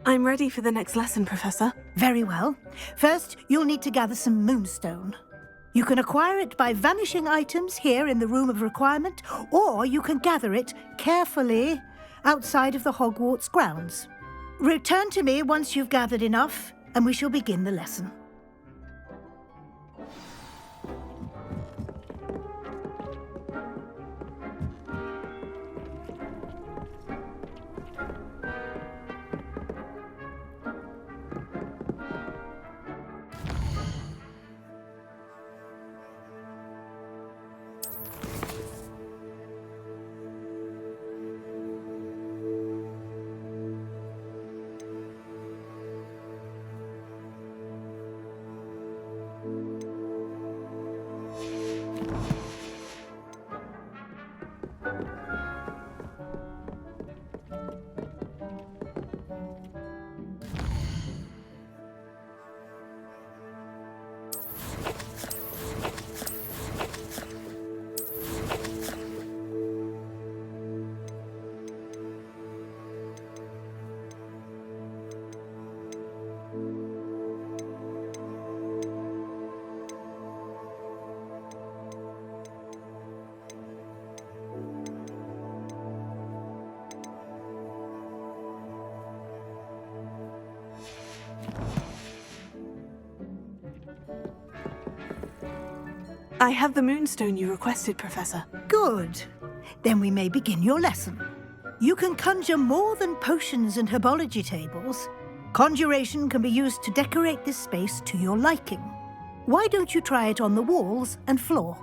I'm ready for the next lesson, Professor. Very well. First, you'll need to gather some moonstone. You can acquire it by vanishing items here in the Room of Requirement, or you can gather it carefully outside of the Hogwarts grounds. Return to me once you've gathered enough, and we shall begin the lesson. I have the moonstone you requested, Professor. Good. Then we may begin your lesson. You can conjure more than potions and herbology tables. Conjuration can be used to decorate this space to your liking. Why don't you try it on the walls and floor?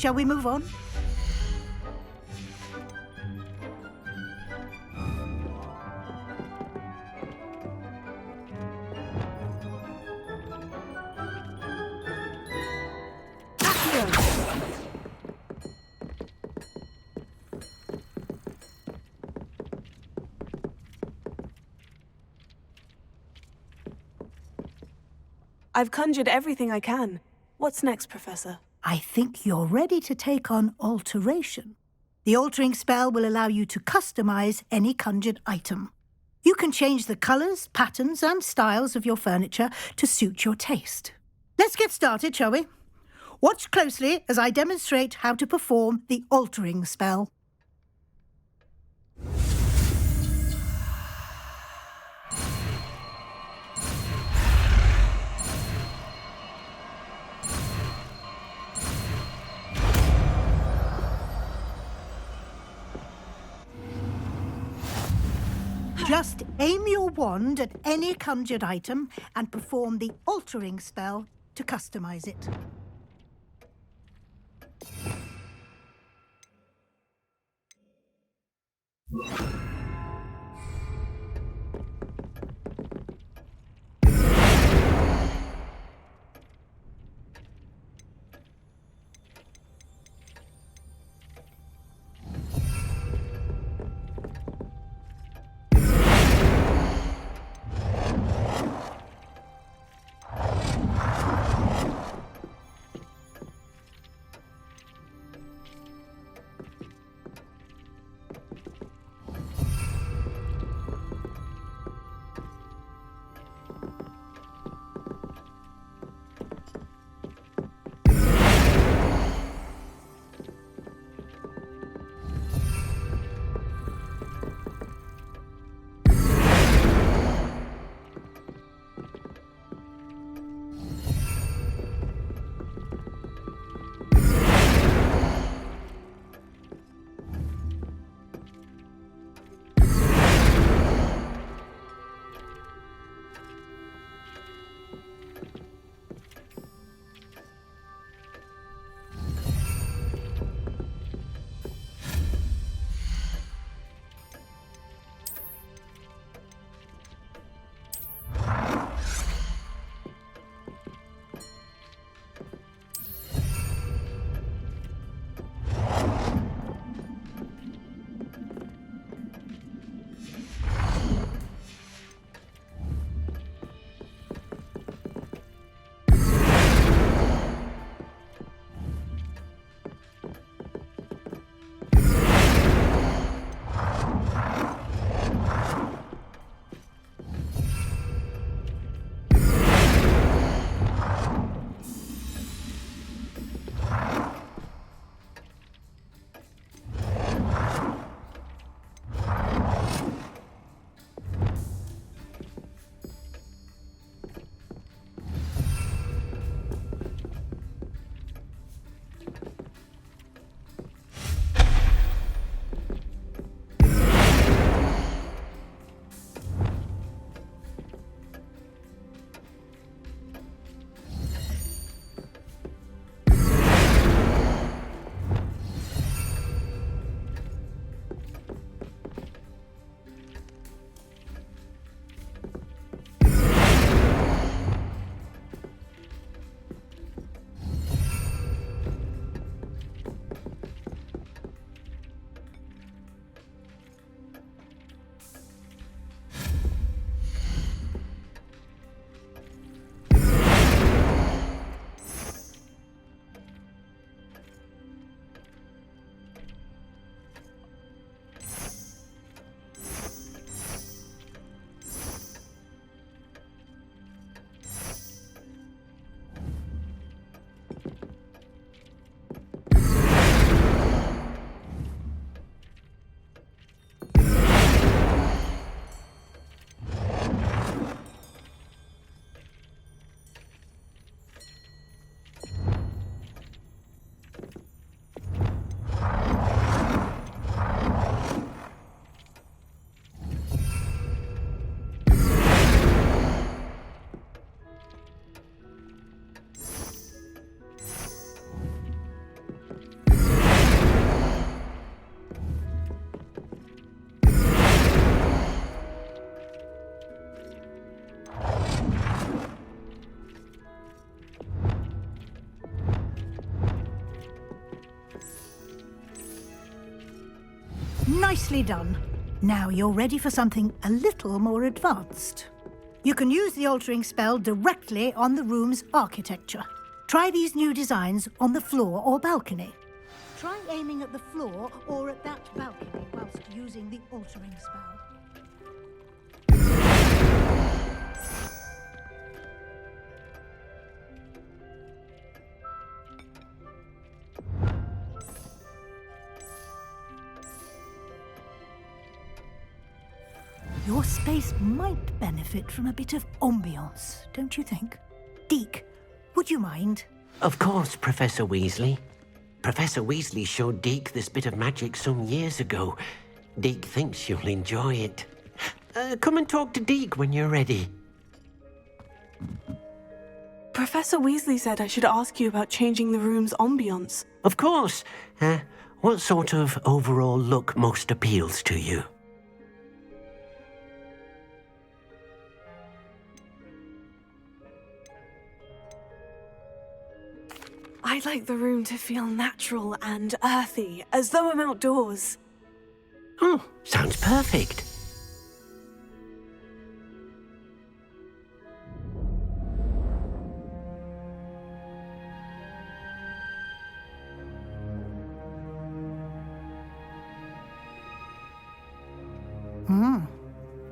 Shall we move on? I've conjured everything I can. What's next, Professor? I think you're ready to take on alteration. The altering spell will allow you to customize any conjured item. You can change the colors, patterns, and styles of your furniture to suit your taste. Let's get started, shall we? Watch closely as I demonstrate how to perform the altering spell. Just aim your wand at any conjured item and perform the altering spell to customize it. Nicely done. Now you're ready for something a little more advanced. You can use the altering spell directly on the room's architecture. Try these new designs on the floor or balcony. Try aiming at the floor or at that balcony whilst using the altering spell. Your space might benefit from a bit of ambiance, don't you think? Deke, would you mind? Of course, Professor Weasley. Professor Weasley showed Deke this bit of magic some years ago. Deke thinks you'll enjoy it. Come and talk to Deke when you're ready. Professor Weasley said I should ask you about changing the room's ambiance. Of course. What sort of overall look most appeals to you? I'd like the room to feel natural and earthy, as though I'm outdoors. Oh, sounds perfect.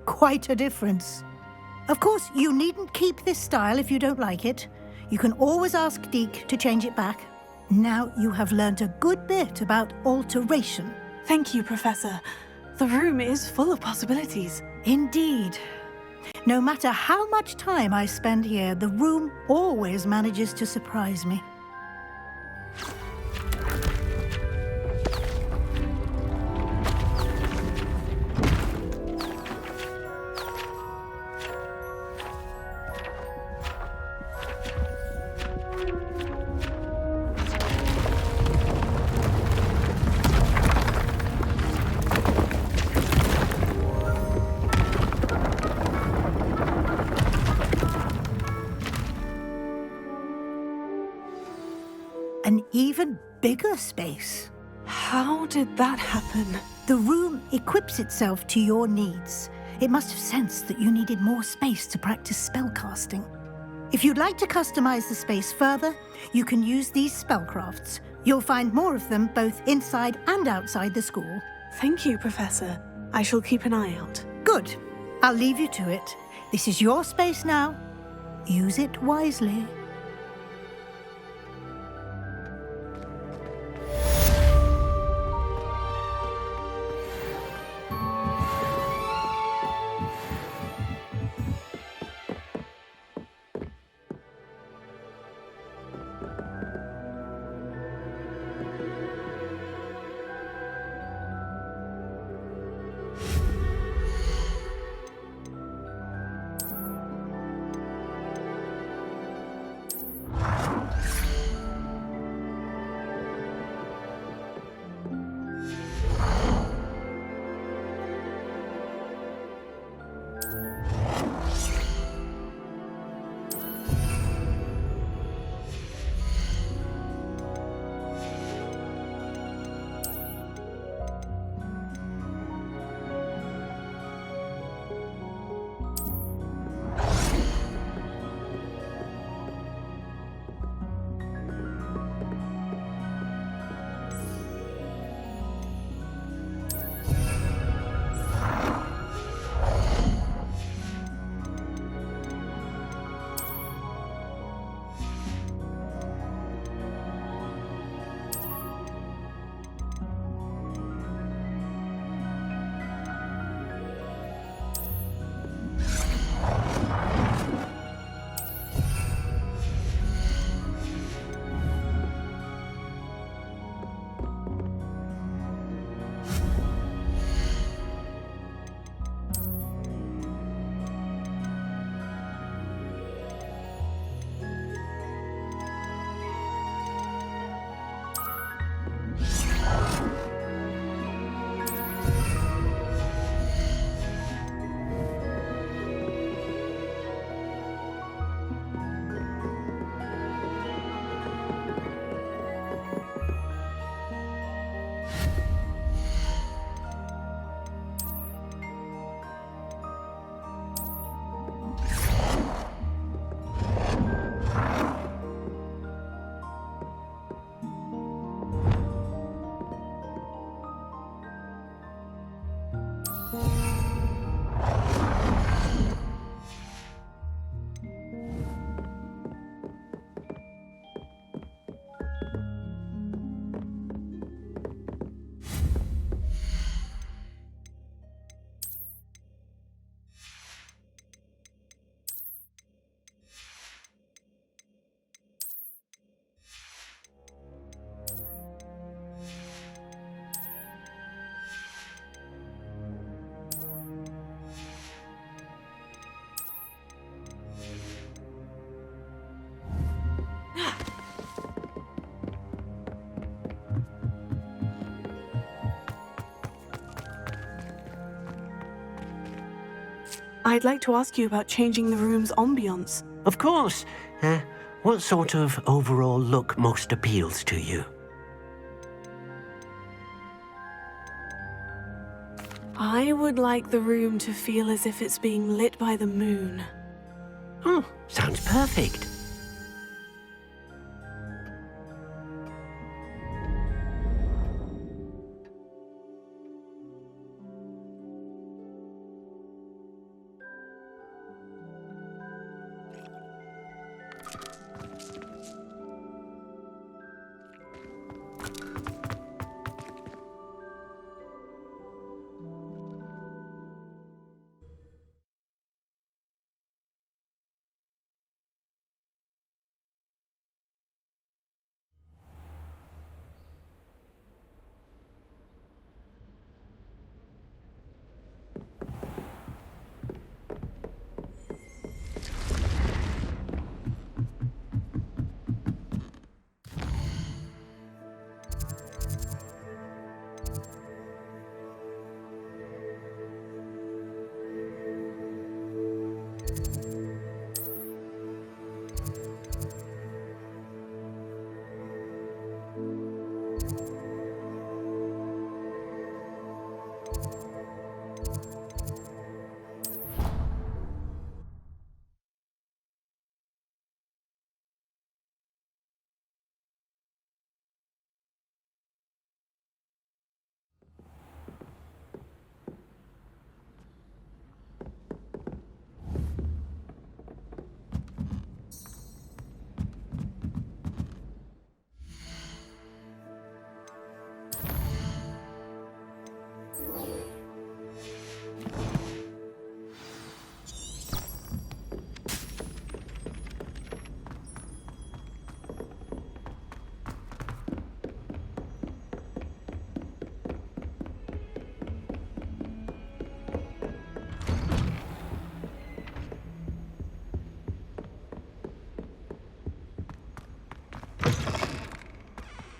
Quite a difference. Of course, you needn't keep this style if you don't like it. You can always ask Deke to change it back. Now you have learnt a good bit about alteration. Thank you, Professor. The room is full of possibilities. Indeed. No matter how much time I spend here, the room always manages to surprise me. An even bigger space. How did that happen? The room equips itself to your needs. It must have sensed that you needed more space to practice spellcasting. If you'd like to customize the space further, you can use these spellcrafts. You'll find more of them both inside and outside the school. Thank you, Professor. I shall keep an eye out. Good. I'll leave you to it. This is your space now. Use it wisely. I'd like to ask you about changing the room's ambiance. Of course. What sort of overall look most appeals to you? I would like the room to feel as if it's being lit by the moon. Oh, sounds perfect.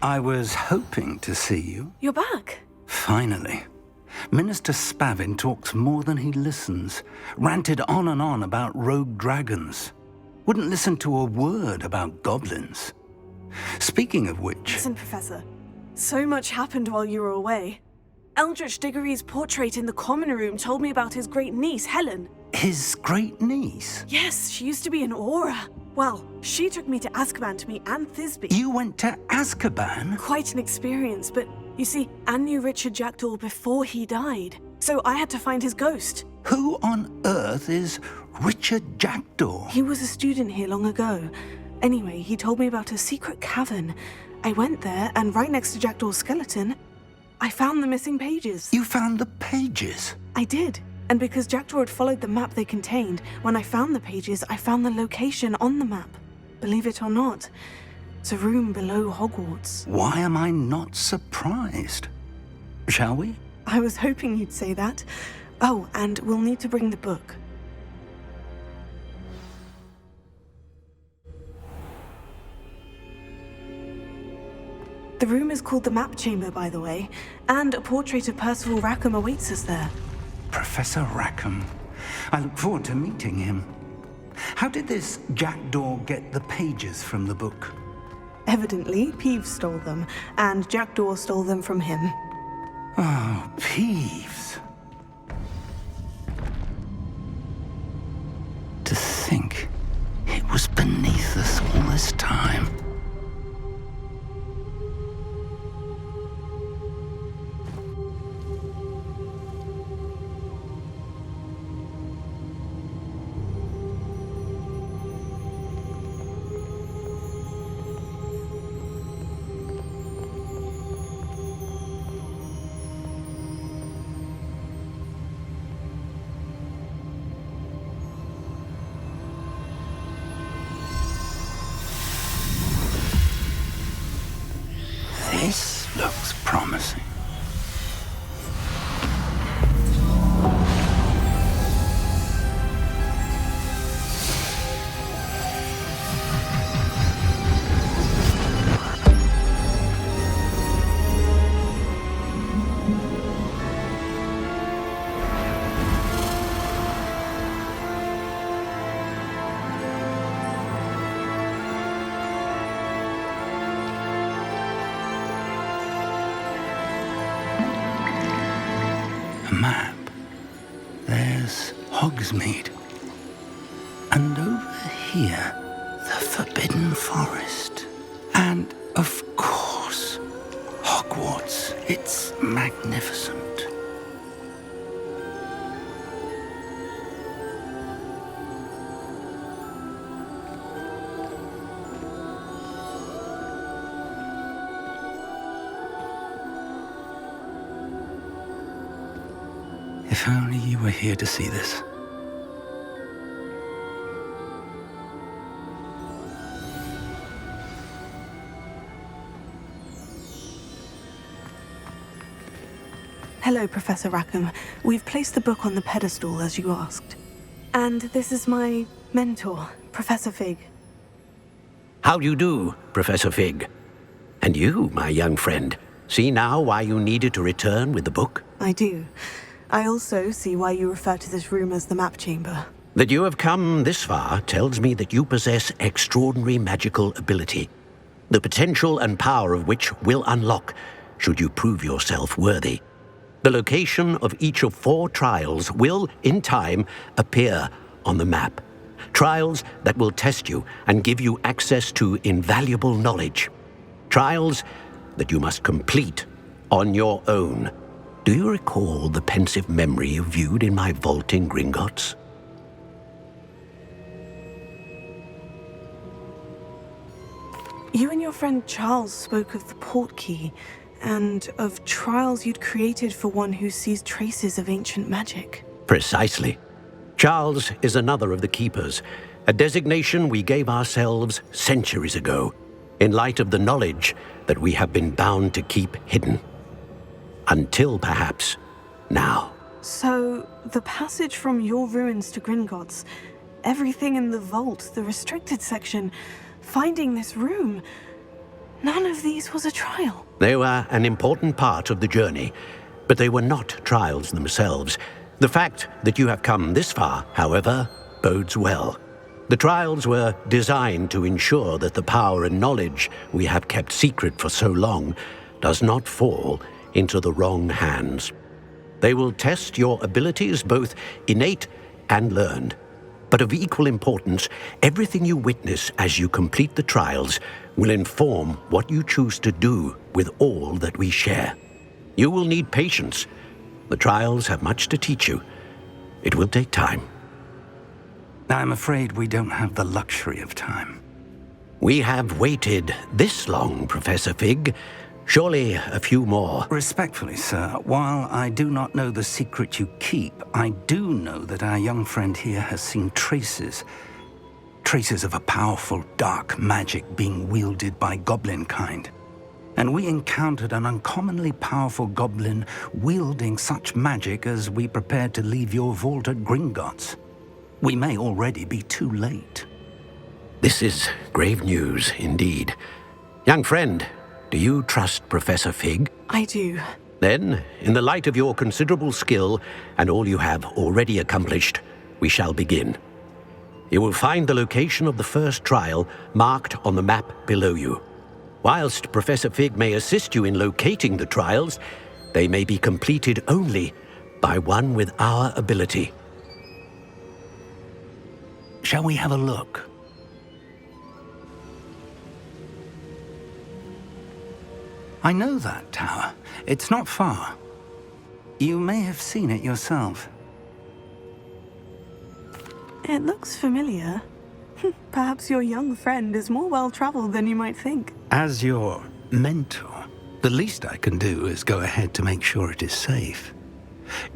I was hoping to see you. You're back. Finally. Minister Spavin talks more than he listens. Ranted on and on about rogue dragons. Wouldn't listen to a word about goblins. Speaking of which... Listen, Professor. So much happened while you were away. Eldritch Diggory's portrait in the common room told me about his great niece, Helen. His great niece? Yes, she used to be an Aura. Well, she took me to Azkaban to meet Anne Thisbe. You went to Azkaban? Quite an experience, but you see, Anne knew Richard Jackdaw before he died, so I had to find his ghost. Who on earth is Richard Jackdaw? He was a student here long ago. Anyway, he told me about a secret cavern. I went there, and right next to Jackdaw's skeleton, I found the missing pages. You found the pages? I did. And because Jackdaw had followed the map they contained, when I found the pages, I found the location on the map. Believe it or not, it's a room below Hogwarts. Why am I not surprised? Shall we? I was hoping you'd say that. Oh, and we'll need to bring the book. The room is called the Map Chamber, by the way, and a portrait of Percival Rackham awaits us there. Professor Rackham. I look forward to meeting him. How did this Jackdaw get the pages from the book? Evidently, Peeves stole them, and Jackdaw stole them from him. Oh, Peeves. To think it was beneath us all this time. map, there's Hogsmeade. And over here, the Forbidden Forest. And, of course, Hogwarts. It's magnificent. If only you were here to see this. Hello, Professor Rackham. We've placed the book on the pedestal as you asked. And this is my mentor, Professor Fig. How do you do, Professor Fig? And you, my young friend, see now why you needed to return with the book? I do. I also see why you refer to this room as the map chamber. That you have come this far tells me that you possess extraordinary magical ability, the potential and power of which will unlock should you prove yourself worthy. The location of each of 4 trials will, in time, appear on the map. Trials that will test you and give you access to invaluable knowledge. Trials that you must complete on your own. Do you recall the pensive memory you viewed in my vault in Gringotts? You and your friend Charles spoke of the portkey, and of trials you'd created for one who sees traces of ancient magic. Precisely. Charles is another of the Keepers, a designation we gave ourselves centuries ago, in light of the knowledge that we have been bound to keep hidden. Until, perhaps, now. So, the passage from your ruins to Gringotts, everything in the vault, the restricted section, finding this room, none of these was a trial. They were an important part of the journey, but they were not trials themselves. The fact that you have come this far, however, bodes well. The trials were designed to ensure that the power and knowledge we have kept secret for so long does not fall into the wrong hands. They will test your abilities, both innate and learned. But of equal importance, everything you witness as you complete the trials will inform what you choose to do with all that we share. You will need patience. The trials have much to teach you. It will take time. I'm afraid we don't have the luxury of time. We have waited this long, Professor Fig. Surely a few more. Respectfully, sir, while I do not know the secret you keep, I do know that our young friend here has seen traces of a powerful dark magic being wielded by goblin kind. And we encountered an uncommonly powerful goblin wielding such magic as we prepared to leave your vault at Gringotts. We may already be too late. This is grave news indeed. Young friend, do you trust Professor Fig? I do. Then, in the light of your considerable skill and all you have already accomplished, we shall begin. You will find the location of the first trial marked on the map below you. Whilst Professor Fig may assist you in locating the trials, they may be completed only by one with our ability. Shall we have a look? I know that tower. It's not far. You may have seen it yourself. It looks familiar. Perhaps your young friend is more well-traveled than you might think. As your mentor, the least I can do is go ahead to make sure it is safe.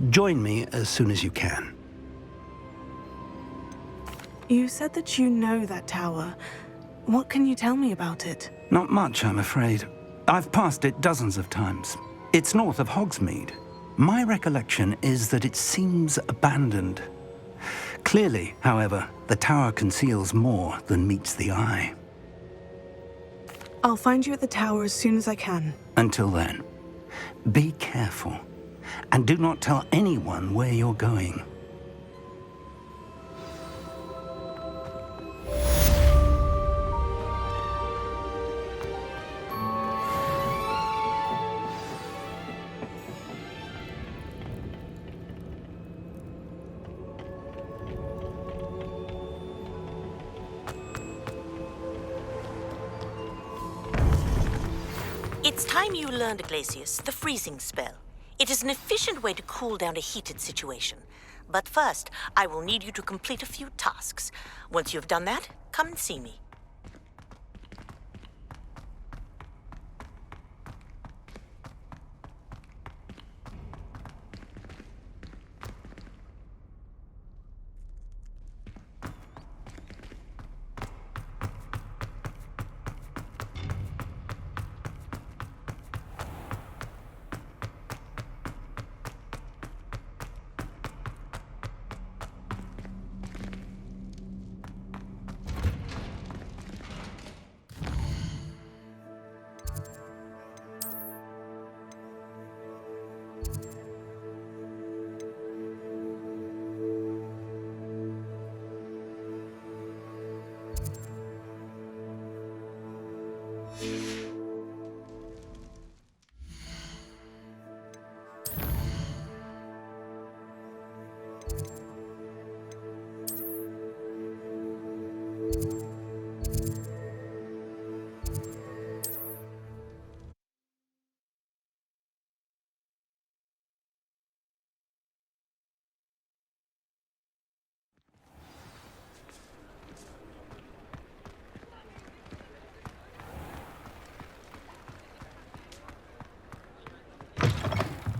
Join me as soon as you can. You said that you know that tower. What can you tell me about it? Not much, I'm afraid. I've passed it dozens of times. It's north of Hogsmeade. My recollection is that it seems abandoned. Clearly, however, the tower conceals more than meets the eye. I'll find you at the tower as soon as I can. Until then, be careful, and do not tell anyone where you're going. It's time you learned, Glacius, the freezing spell. It is an efficient way to cool down a heated situation. But first, I will need you to complete a few tasks. Once you've done that, come and see me.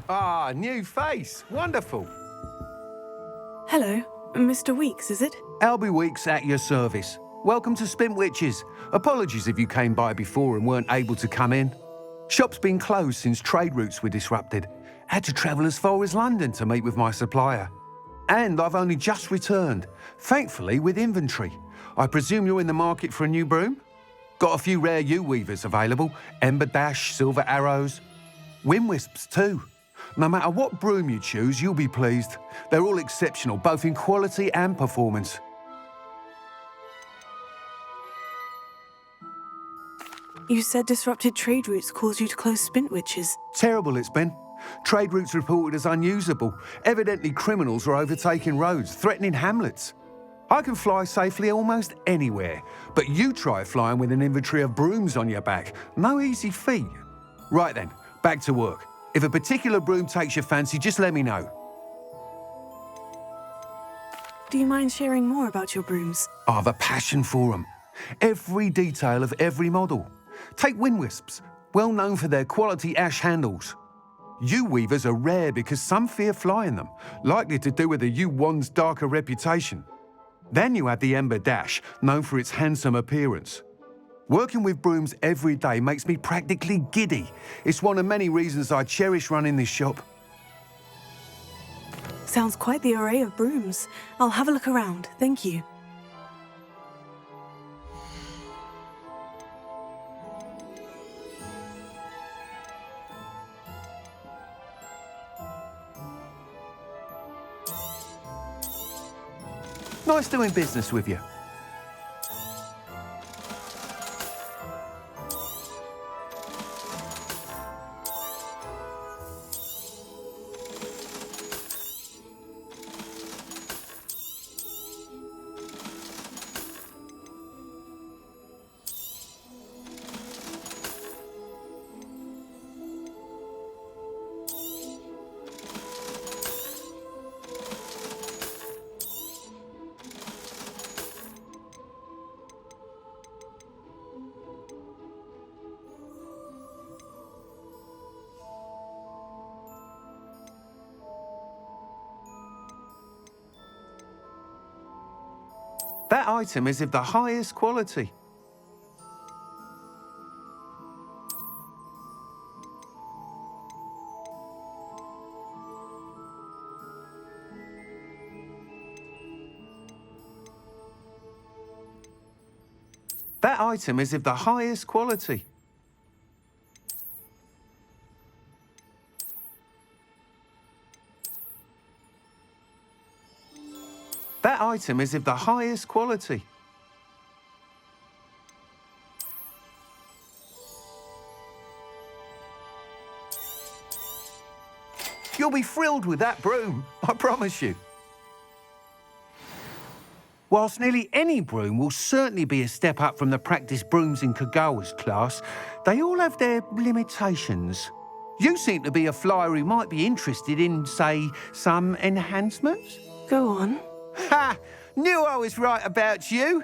Ah, new face. Wonderful. Hello, Mr. Weeks, is it? Albie Weeks at your service. Welcome to Spintwitches. Apologies if you came by before and weren't able to come in. Shop's been closed since trade routes were disrupted. Had to travel as far as London to meet with my supplier. And I've only just returned, thankfully with inventory. I presume you're in the market for a new broom? Got a few rare yew-weavers available. Ember Dash, Silver Arrows. Wind Wisps too. No matter what broom you choose, you'll be pleased. They're all exceptional, both in quality and performance. You said disrupted trade routes caused you to close Spintwitches. Terrible it's been. Trade routes reported as unusable. Evidently criminals were overtaking roads, threatening hamlets. I can fly safely almost anywhere, but you try flying with an inventory of brooms on your back. No easy feat. Right then, back to work. If a particular broom takes your fancy, just let me know. Do you mind sharing more about your brooms? I have a passion for them. Every detail of every model. Take Wind Wisps, well known for their quality ash handles. Yew-weavers are rare because some fear flying them, likely to do with the yew wand's darker reputation. Then you have the Ember Dash, known for its handsome appearance. Working with brooms every day makes me practically giddy. It's one of many reasons I cherish running this shop. Sounds quite the array of brooms. I'll have a look around, thank you. Nice doing business with you. That item is of the highest quality. That item is of the highest quality. That item is of the highest quality. You'll be thrilled with that broom, I promise you. Whilst nearly any broom will certainly be a step up from the practice brooms in Kagawa's class, they all have their limitations. You seem to be a flyer who might be interested in, say, some enhancements? Go on. Ha! Knew I was right about you.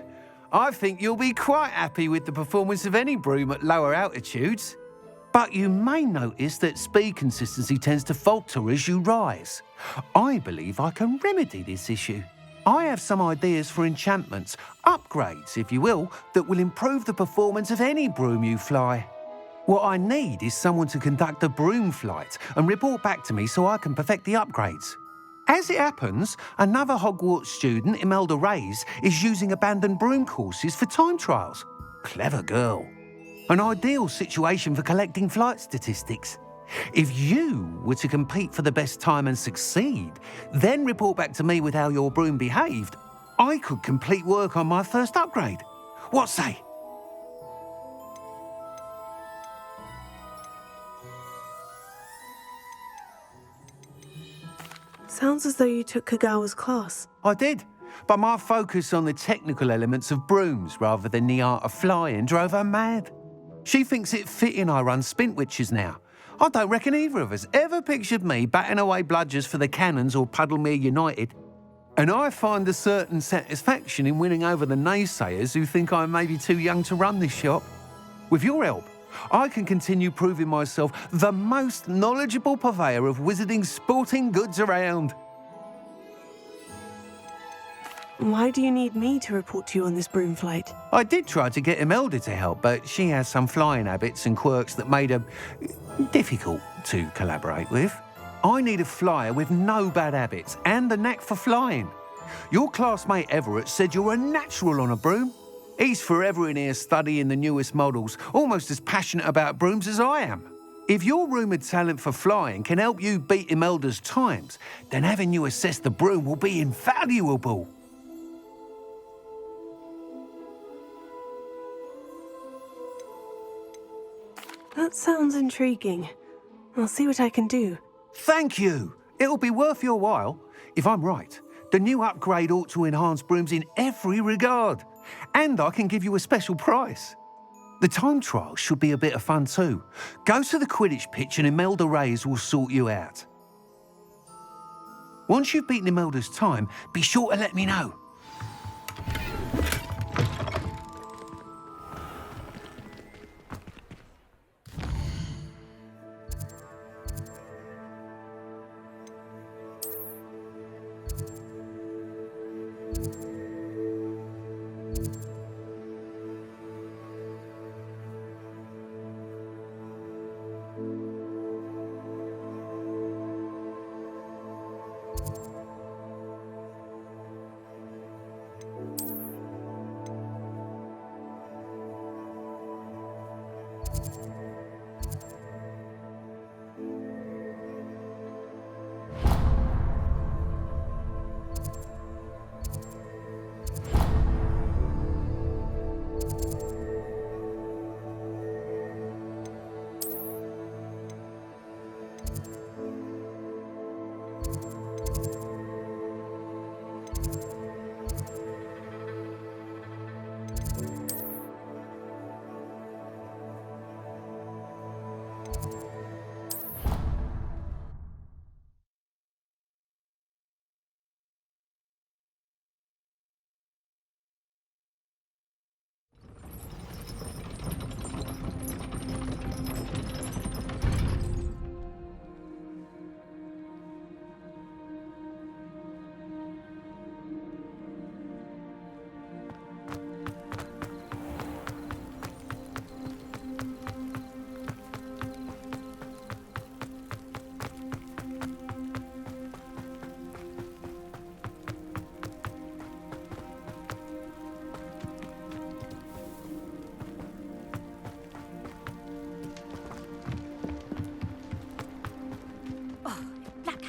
I think you'll be quite happy with the performance of any broom at lower altitudes. But you may notice that speed consistency tends to falter as you rise. I believe I can remedy this issue. I have some ideas for enchantments, upgrades, if you will, that will improve the performance of any broom you fly. What I need is someone to conduct a broom flight and report back to me so I can perfect the upgrades. As it happens, another Hogwarts student, Imelda Reyes, is using abandoned broom courses for time trials. Clever girl. An ideal situation for collecting flight statistics. If you were to compete for the best time and succeed, then report back to me with how your broom behaved, I could complete work on my first upgrade. What say? Sounds as though you took Kagawa's class. I did, but my focus on the technical elements of brooms rather than the art of flying drove her mad. She thinks it fitting I run Spintwitches now. I don't reckon either of us ever pictured me batting away bludgers for the Cannons or Puddlemere United. And I find a certain satisfaction in winning over the naysayers who think I'm maybe too young to run this shop. With your help, I can continue proving myself the most knowledgeable purveyor of wizarding sporting goods around. Why do you need me to report to you on this broom flight? I did try to get Imelda to help, but she has some flying habits and quirks that made her difficult to collaborate with. I need a flyer with no bad habits and the knack for flying. Your classmate Everett said you're a natural on a broom. He's forever in here studying the newest models, almost as passionate about brooms as I am. If your rumoured talent for flying can help you beat Imelda's times, then having you assess the broom will be invaluable. That sounds intriguing. I'll see what I can do. Thank you. It'll be worth your while. If I'm right, the new upgrade ought to enhance brooms in every regard. And I can give you a special price. The time trial should be a bit of fun too. Go to the Quidditch pitch and Imelda Reyes will sort you out. Once you've beaten Imelda's time, be sure to let me know.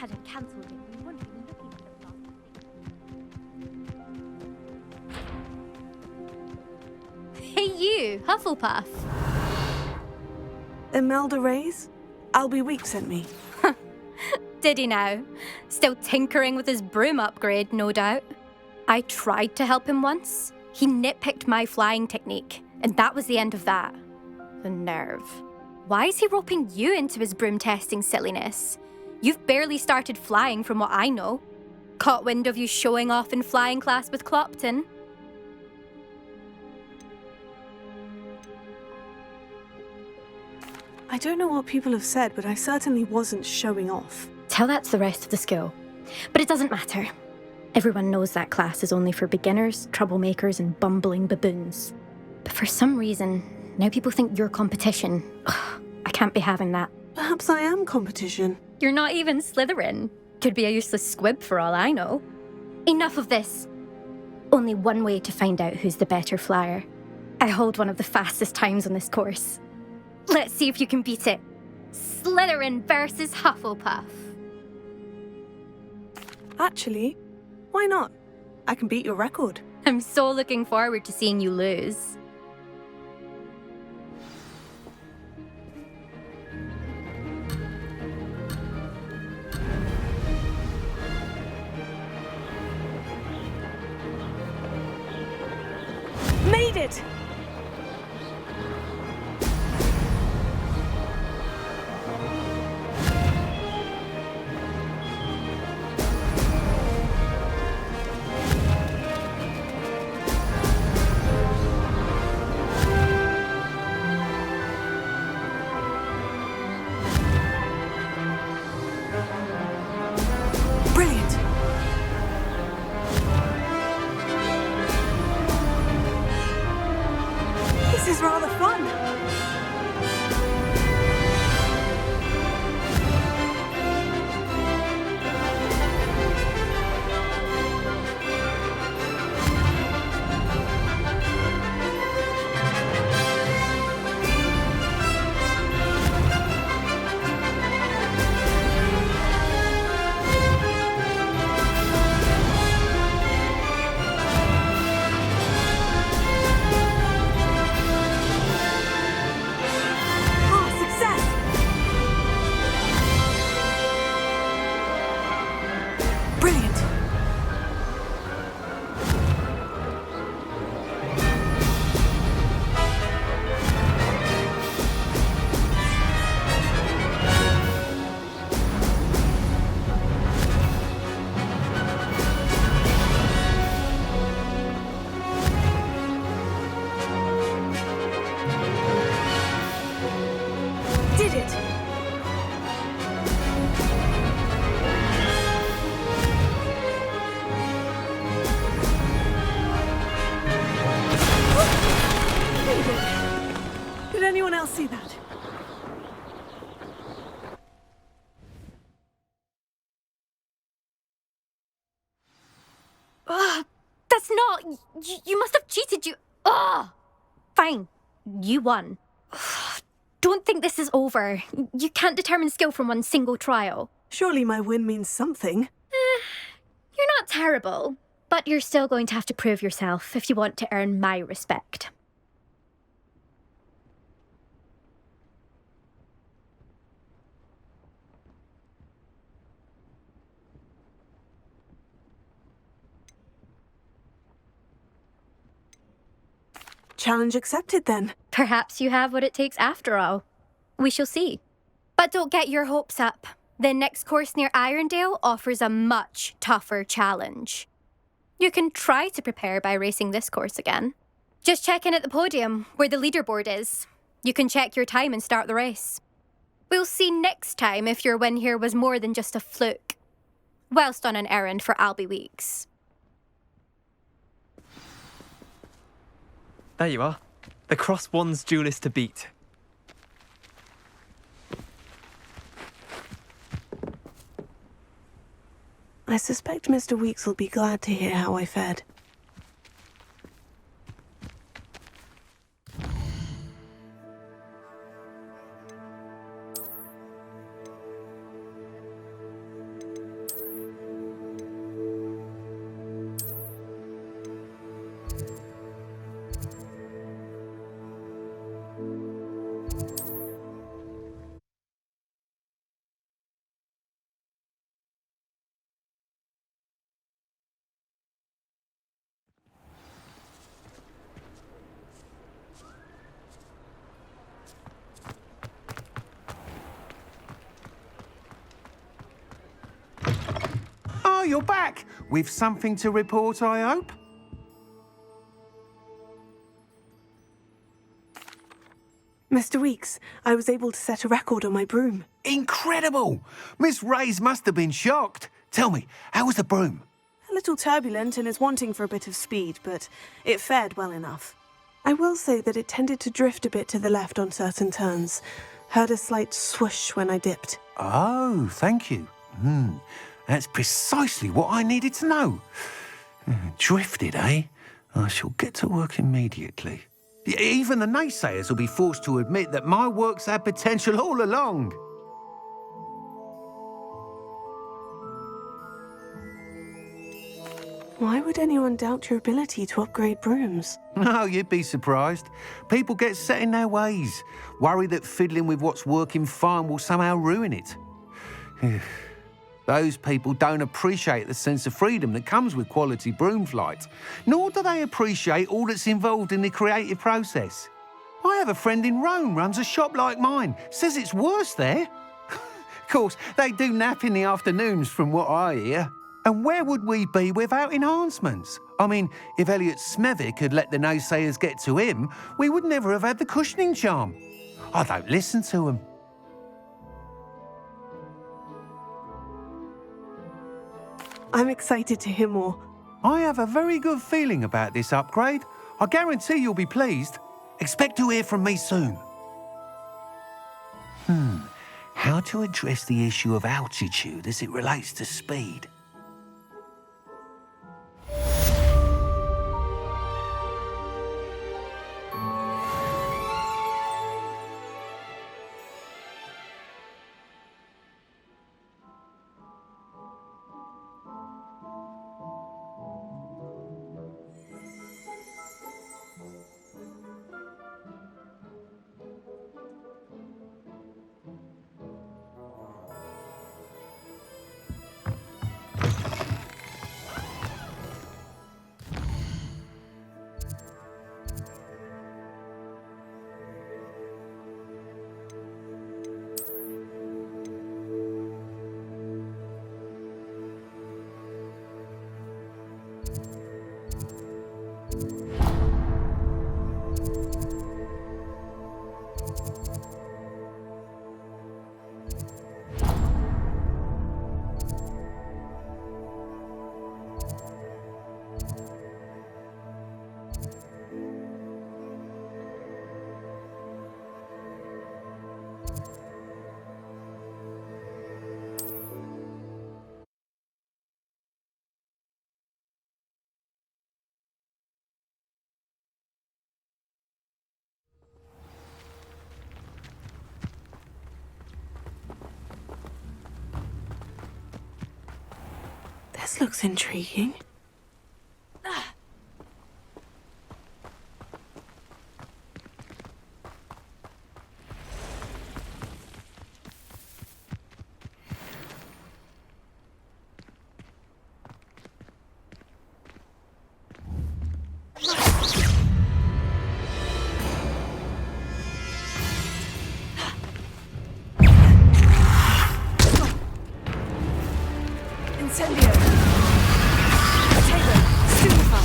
Hadn't cancelled it. We wouldn't be looking for the last. Hey you, Hufflepuff. Imelda Reyes? Albie Week sent me. Did he now? Still tinkering with his broom upgrade, no doubt. I tried to help him once. He nitpicked my flying technique, and that was the end of that. The nerve. Why is he roping you into his broom testing silliness? You've barely started flying from what I know. Caught wind of you showing off in flying class with Clopton. I don't know what people have said, but I certainly wasn't showing off. Tell that to the rest of the school. But it doesn't matter. Everyone knows that class is only for beginners, troublemakers, and bumbling baboons. But for some reason, now people think you're competition. Ugh, I can't be having that. Perhaps I am competition. You're not even Slytherin. Could be a useless squib for all I know. Enough of this. Only one way to find out who's the better flyer. I hold one of the fastest times on this course. Let's see if you can beat it. Slytherin versus Hufflepuff. Actually, why not? I can beat your record. I'm so looking forward to seeing you lose. Made it! Brilliant! This is rather fun. Ah, success! Brilliant! Did it! Very good. Did anyone else see that? Ugh, that's not... You must have cheated, you... Ugh! Fine. You won. Ugh, don't think this is over. You can't determine skill from one single trial. Surely my win means something. You're not terrible, but you're still going to have to prove yourself if you want to earn my respect. Challenge accepted then. Perhaps you have what it takes after all. We shall see. But don't get your hopes up. The next course near Irondale offers a much tougher challenge. You can try to prepare by racing this course again. Just check in at the podium, where the leaderboard is. You can check your time and start the race. We'll see next time if your win here was more than just a fluke. Whilst on an errand for Albie Weeks. There you are. The Cross Wands duelist to beat. I suspect Mr. Weeks will be glad to hear how I fared. you're back. With something to report, I hope? Mr. Weeks, I was able to set a record on my broom. Incredible! Miss Ray's must have been shocked. Tell me, how was the broom? A little turbulent and is wanting for a bit of speed, but it fared well enough. I will say that it tended to drift a bit to the left on certain turns. Heard a slight swoosh when I dipped. Oh, thank you. That's precisely what I needed to know. Drifted, eh? I shall get to work immediately. Even the naysayers will be forced to admit that my work's had potential all along. Why would anyone doubt your ability to upgrade brooms? No, you'd be surprised. People get set in their ways, worry that fiddling with what's working fine will somehow ruin it. Those people don't appreciate the sense of freedom that comes with quality broom flight, nor do they appreciate all that's involved in the creative process. I have a friend in Rome runs a shop like mine, says it's worse there. Of course, they do nap in the afternoons from what I hear. And where would we be without enhancements? I mean, if Elliot Smethwick had let the naysayers get to him, we would never have had the cushioning charm. I don't listen to them. I'm excited to hear more. I have a very good feeling about this upgrade. I guarantee you'll be pleased. Expect to hear from me soon. How to address the issue of altitude as it relates to speed? This looks intriguing. Incendio! Taylor, stupefy!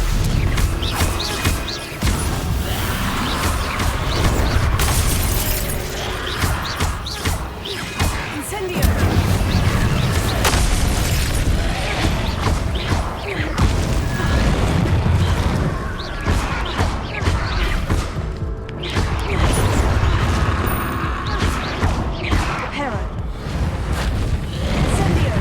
Incendio! Hero! Incendio!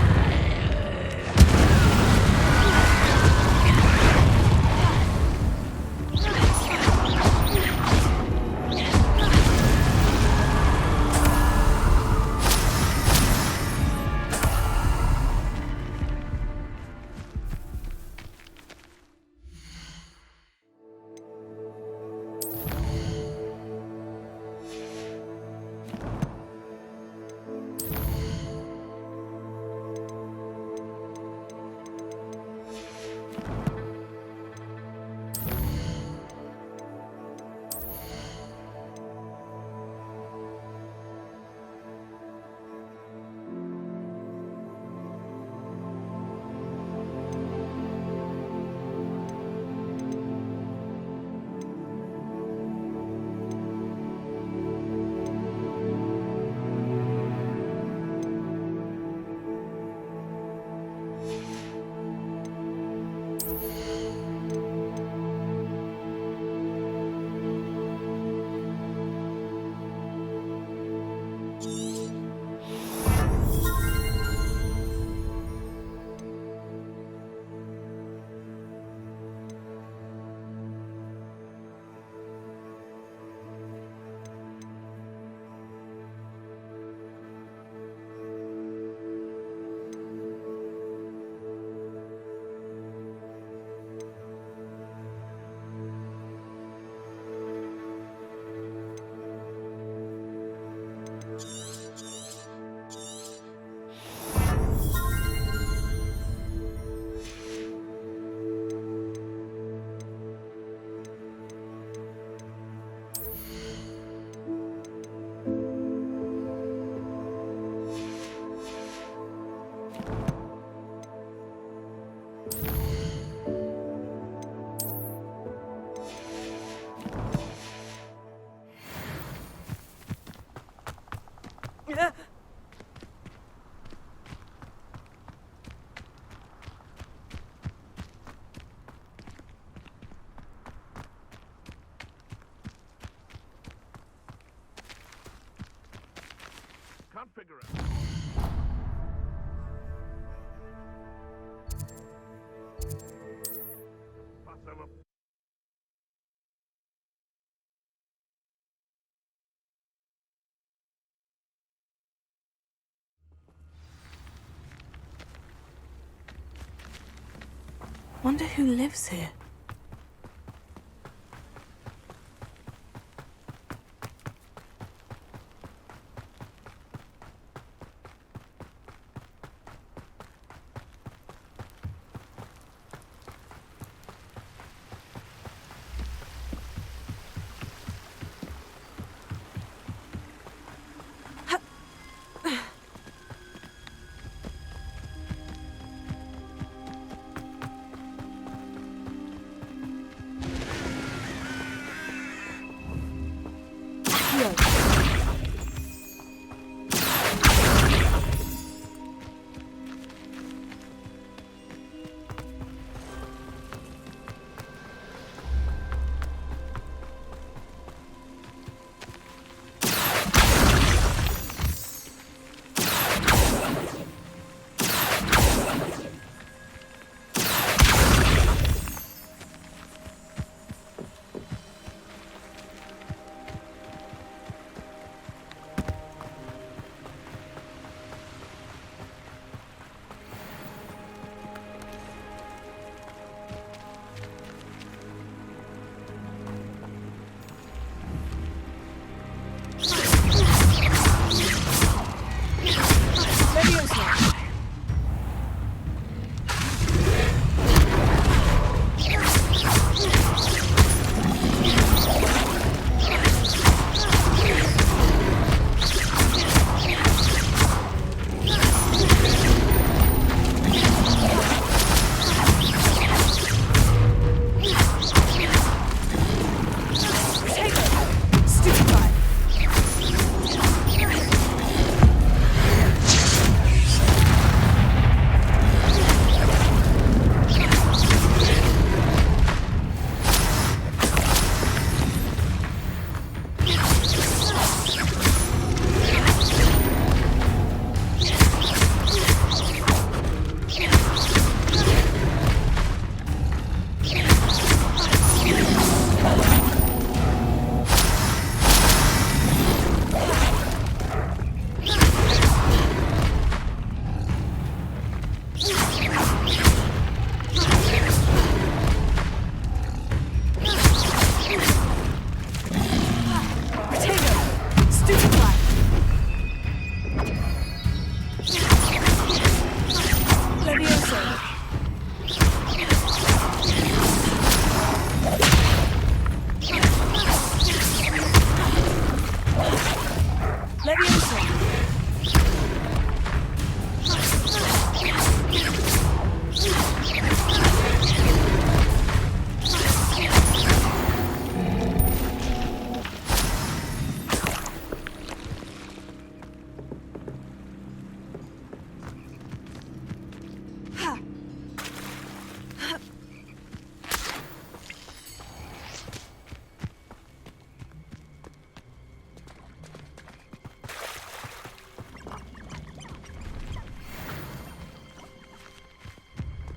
Wonder who lives here.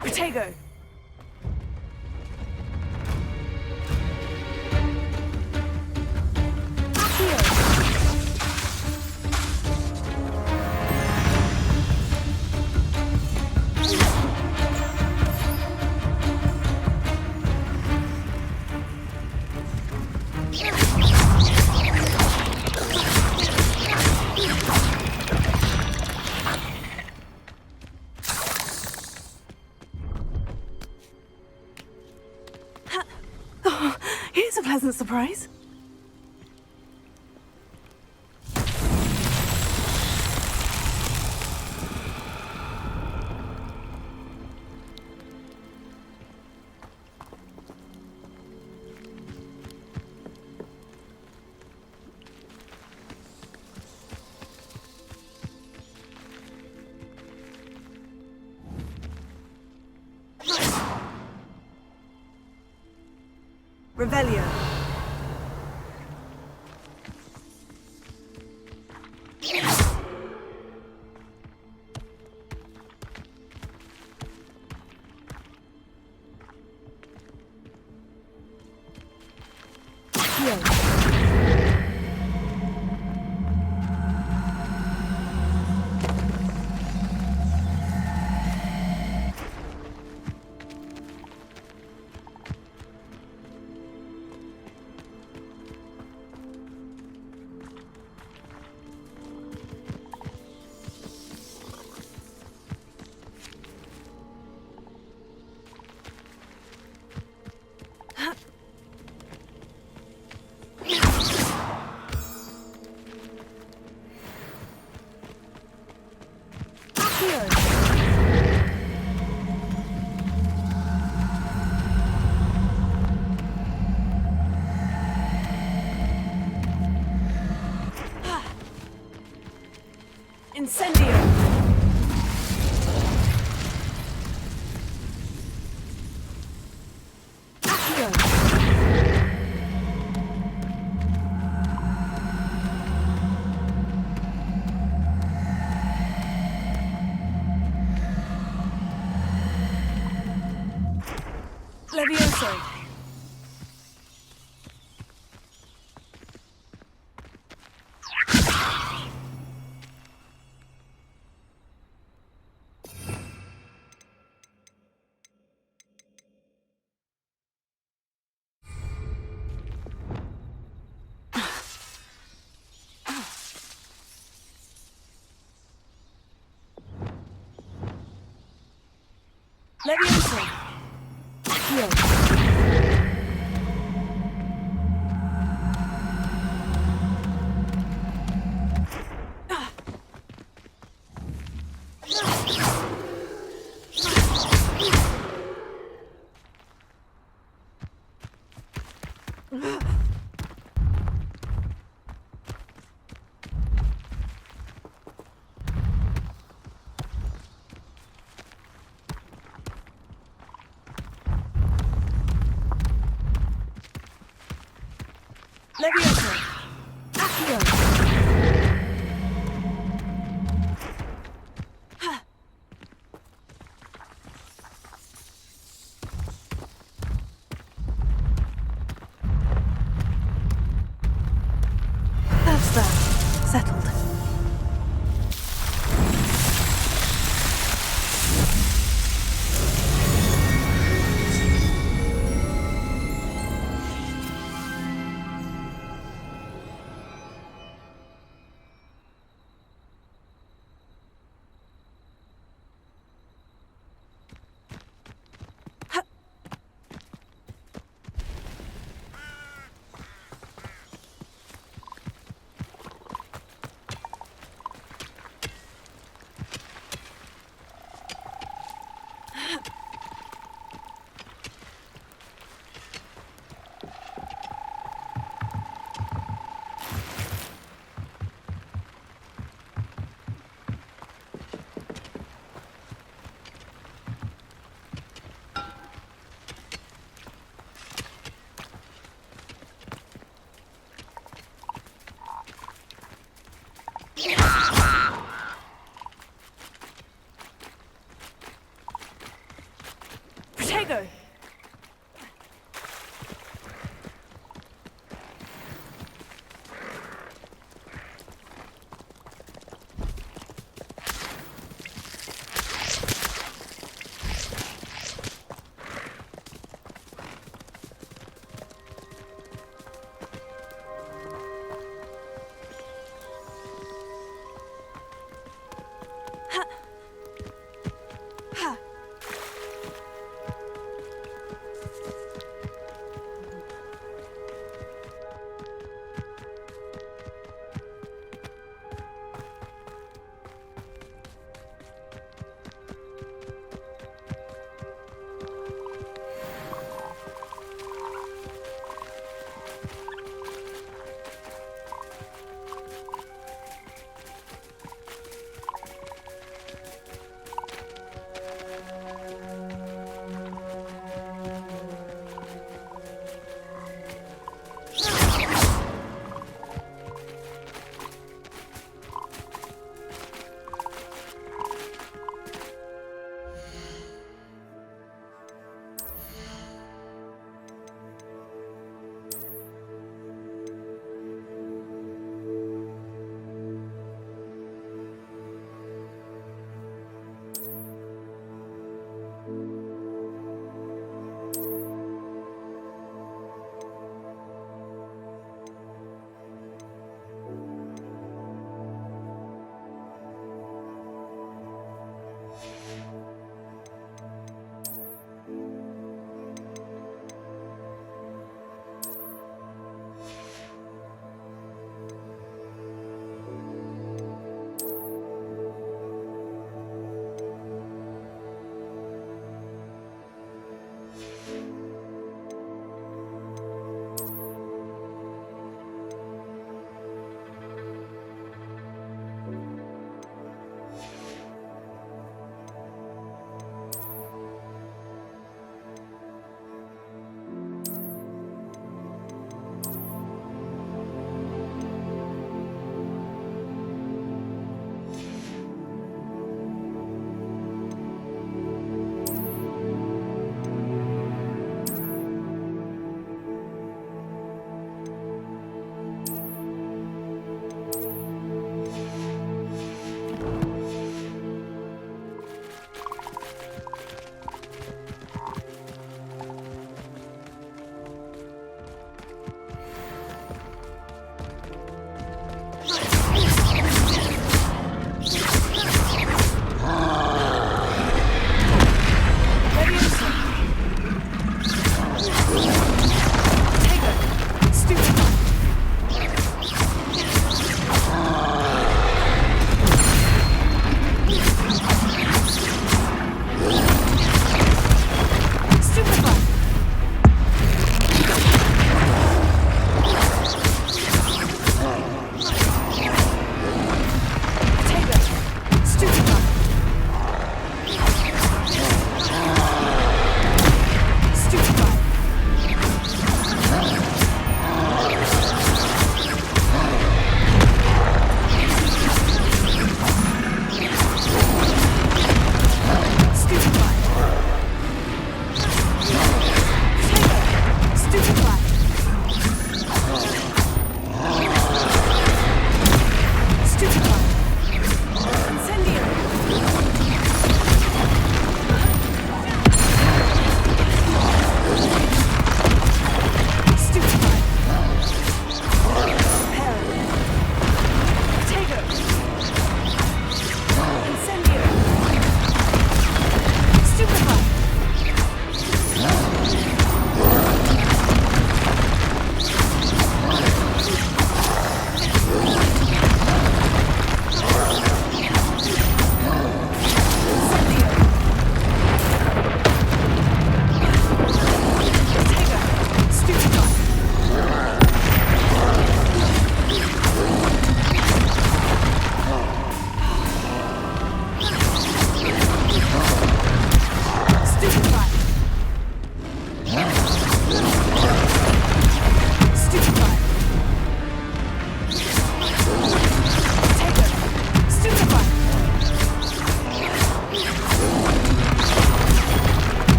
Protego! Here's a pleasant surprise. Revelio. Incendio! Levioso! Levioso! Accio! Levioso! Accio! That's that. Settled. Protego!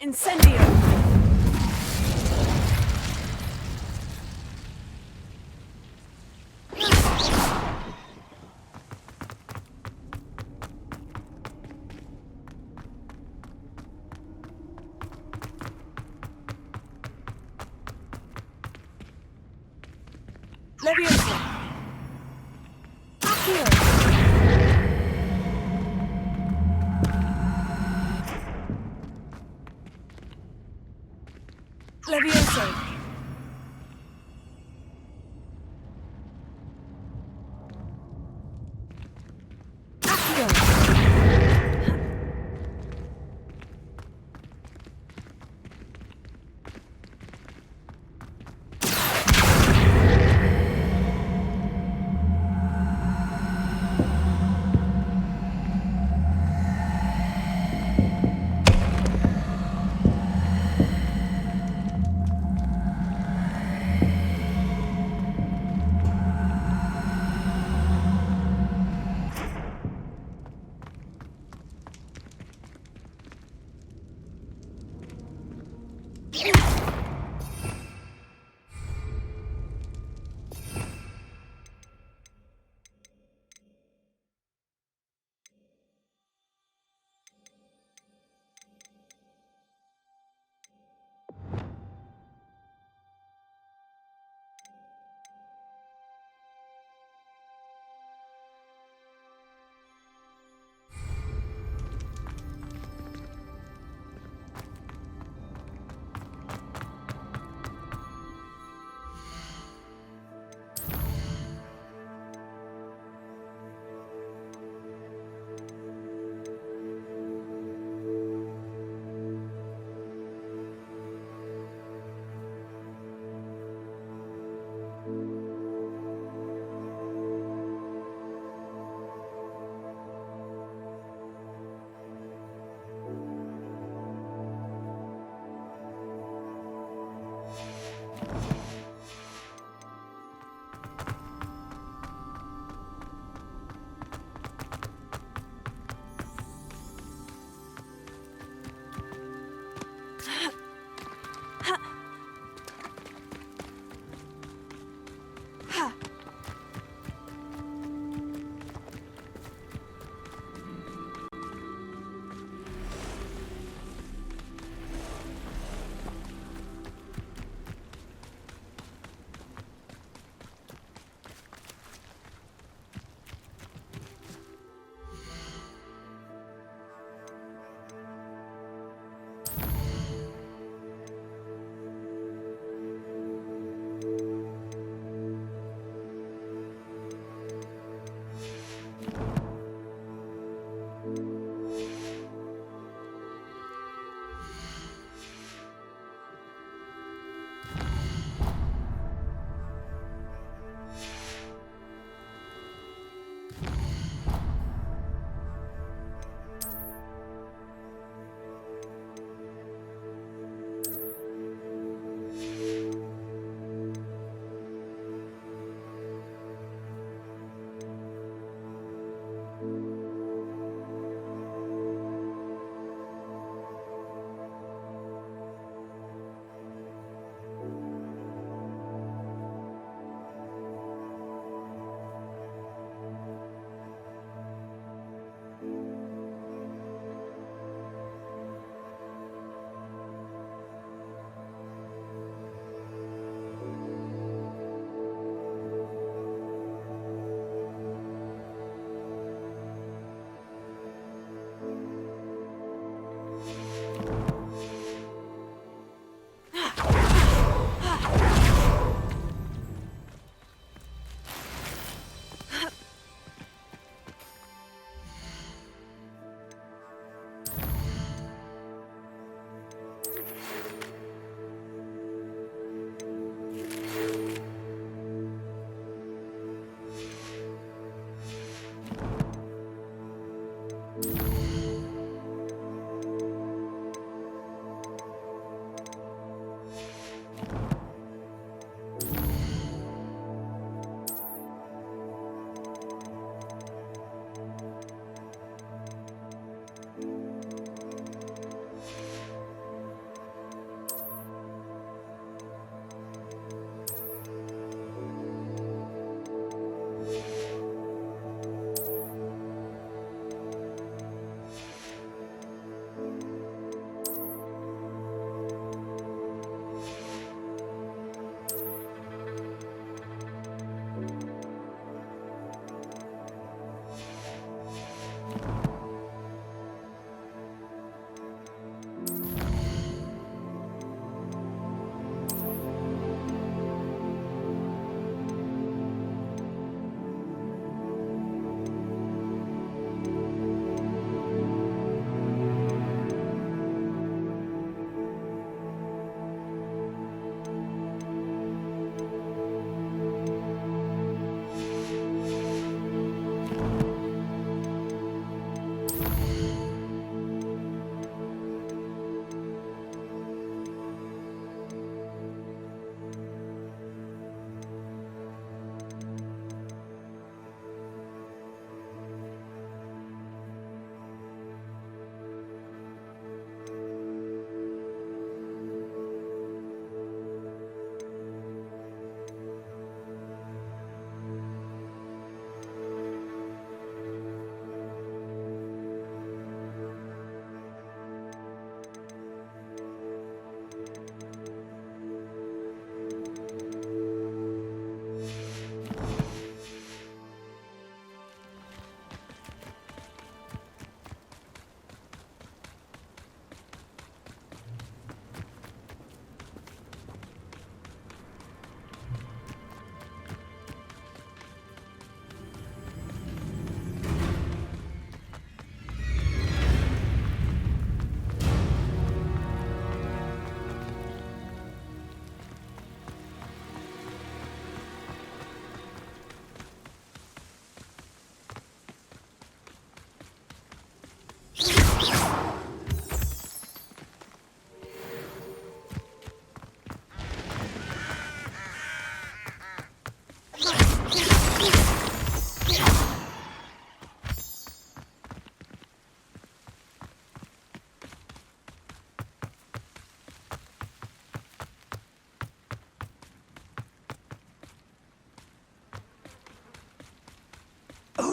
Incendio! Leviosa! Accio! Levioso! Accio!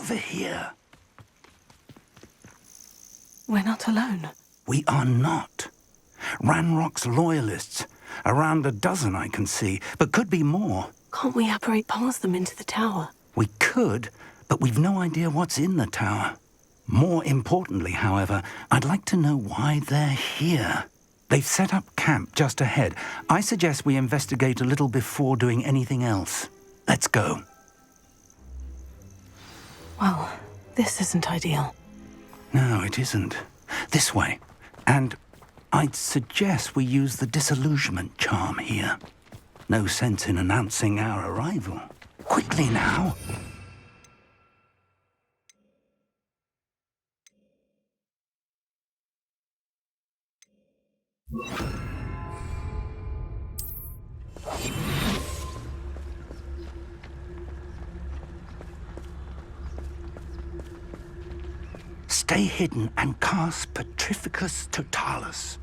over here. We're not alone. We are not. Ranrock's loyalists. Around a dozen I can see, but could be more. Can't we apparate past them into the tower? We could, but we've no idea what's in the tower. More importantly, however, I'd like to know why they're here. They've set up camp just ahead. I suggest we investigate a little before doing anything else. Let's go. Well, this isn't ideal. No, it isn't. This way. And I'd suggest we use the disillusionment charm here. No sense in announcing our arrival. Quickly now. Stay hidden and cast Petrificus Totalis.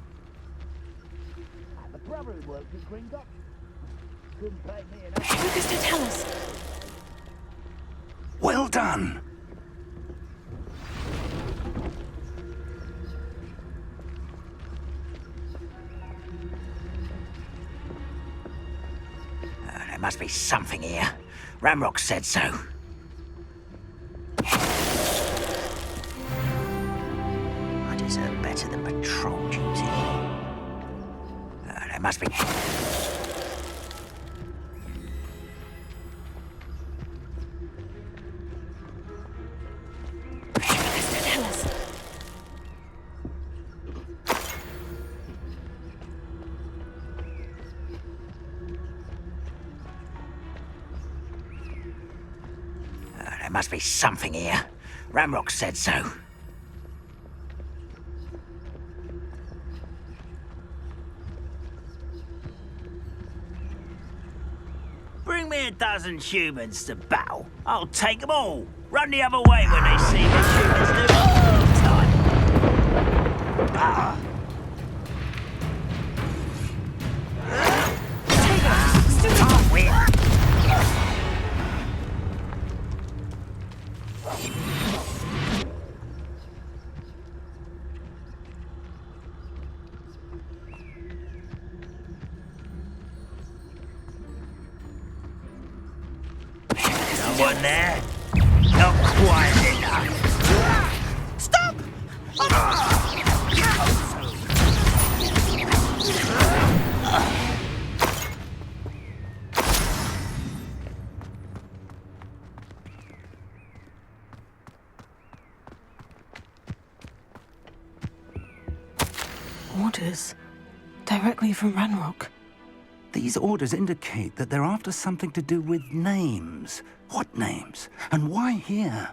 The brother who worked at Green Dock couldn't pay me enough. Focus to tell us. Well done. There must be something here. Ramrock said so. I deserve better than patrol duty. There must be... Tell us. There must be something here. Ramrock said so. Bring me a dozen humans to battle. I'll take them all. Run the other way when they see me humans do all the time. Ah. Can't win. Someone there? Not quite enough. Stop! Orders. Directly from Ranrock. These orders indicate that they're after something to do with names. What names? And why here?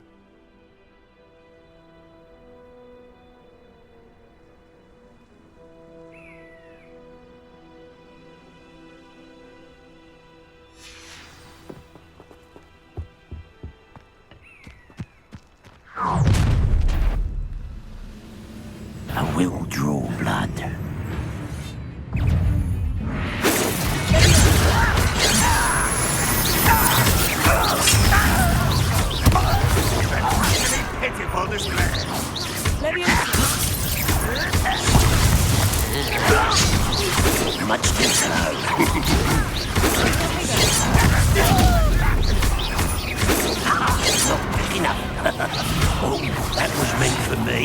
I will draw blood. Pitiful display. Much too slow. Not quick enough. Oh, that was meant for me.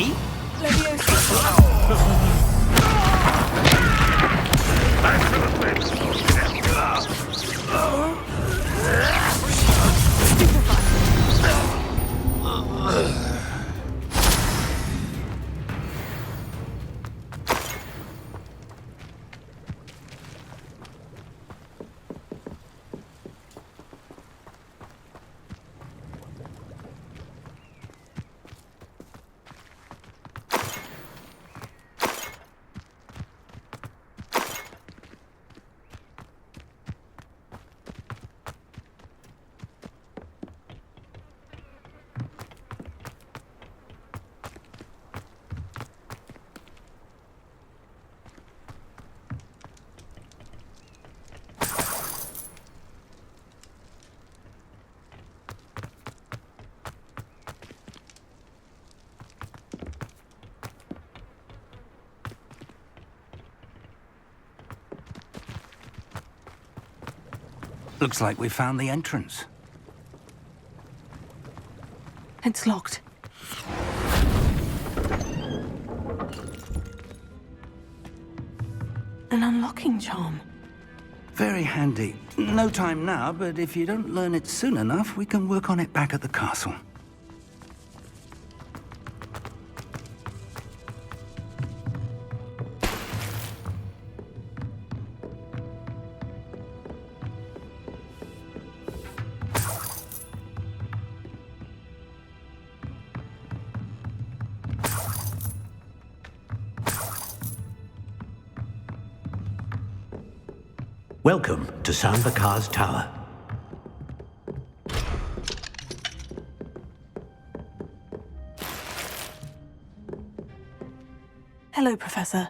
Looks like we found the entrance. It's locked. An unlocking charm. Very handy. No time now, but if you don't learn it soon enough, we can work on it back at the castle. Welcome to Sanbakar's Tower. Hello, Professor.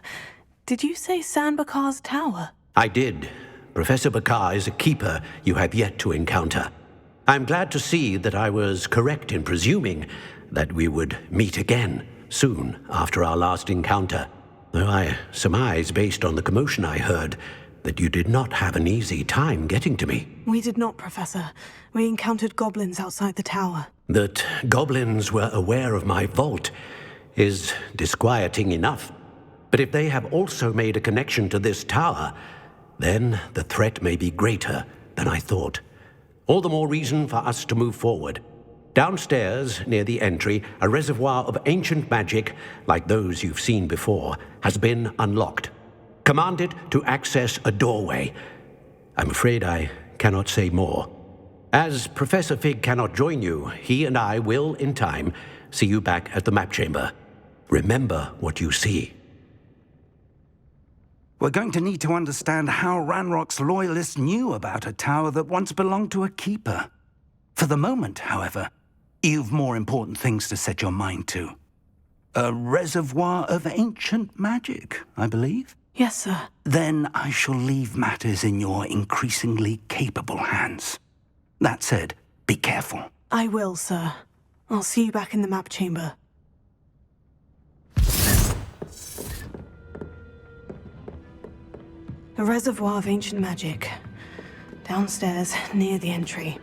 Did you say Sanbakar's Tower? I did. Professor Bakar is a keeper you have yet to encounter. I'm glad to see that I was correct in presuming that we would meet again soon after our last encounter, though I surmise, based on the commotion I heard, that you did not have an easy time getting to me. We did not, Professor. We encountered goblins outside the tower. That goblins were aware of my vault is disquieting enough. But if they have also made a connection to this tower, then the threat may be greater than I thought. All the more reason for us to move forward. Downstairs, near the entry, a reservoir of ancient magic, like those you've seen before, has been unlocked. Command it to access a doorway. I'm afraid I cannot say more. As Professor Fig cannot join you, he and I will, in time, see you back at the map chamber. Remember what you see. We're going to need to understand how Ranrock's loyalists knew about a tower that once belonged to a keeper. For the moment, however, you've more important things to set your mind to. A reservoir of ancient magic, I believe? Yes, sir. Then I shall leave matters in your increasingly capable hands. That said, be careful. I will, sir. I'll see you back in the map chamber. A reservoir of ancient magic. Downstairs, near the entry.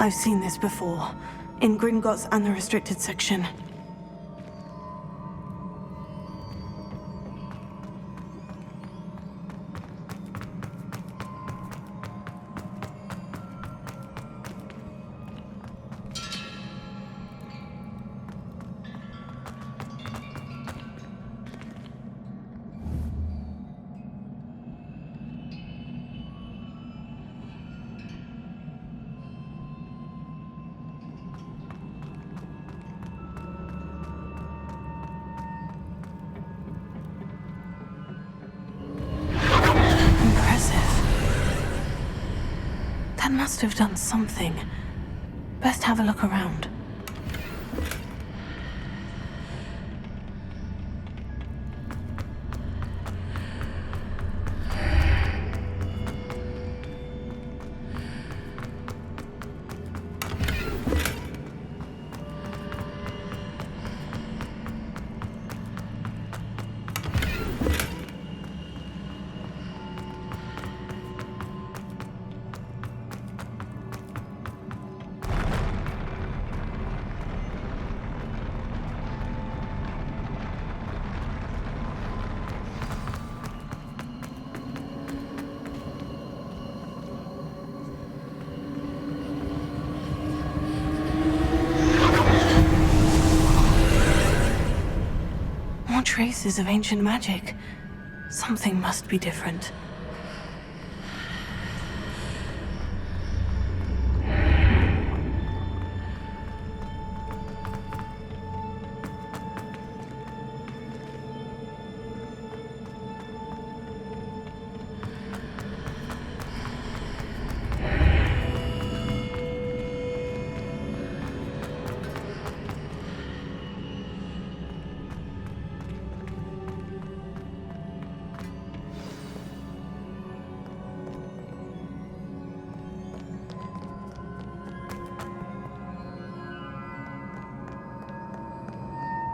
I've seen this before, in Gringotts and the restricted section. Must have done something. Best have a look around. traces of ancient magic. Something must be different.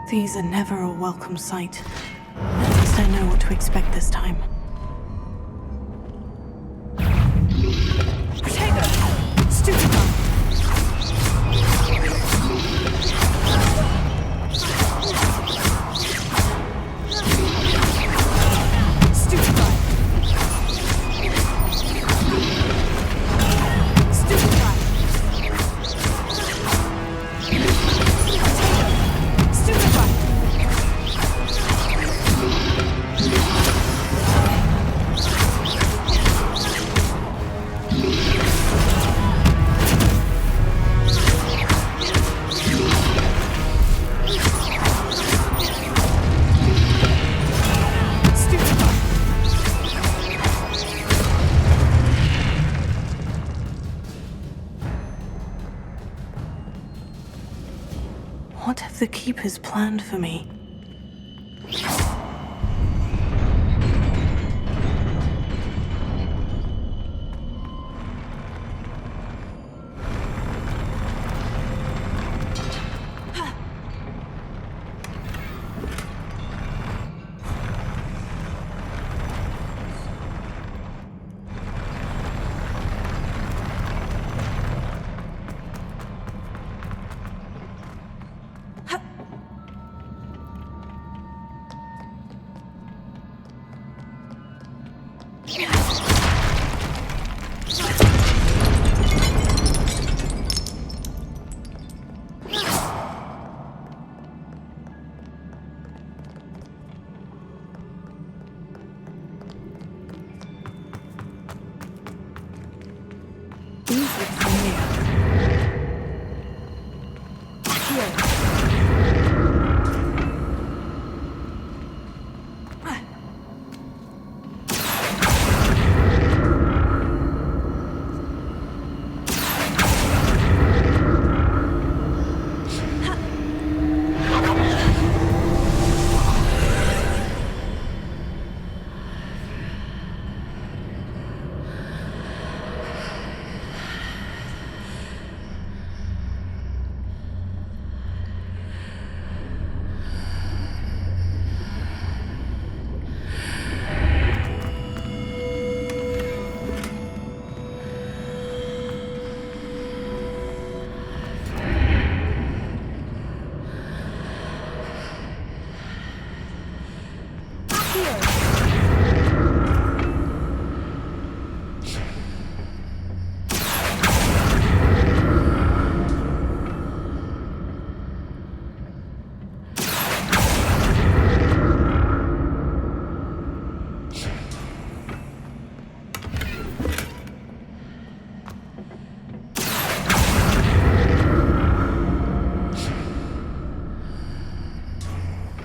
These are never a welcome sight. At least I know what to expect this time. What have the Keepers planned for me?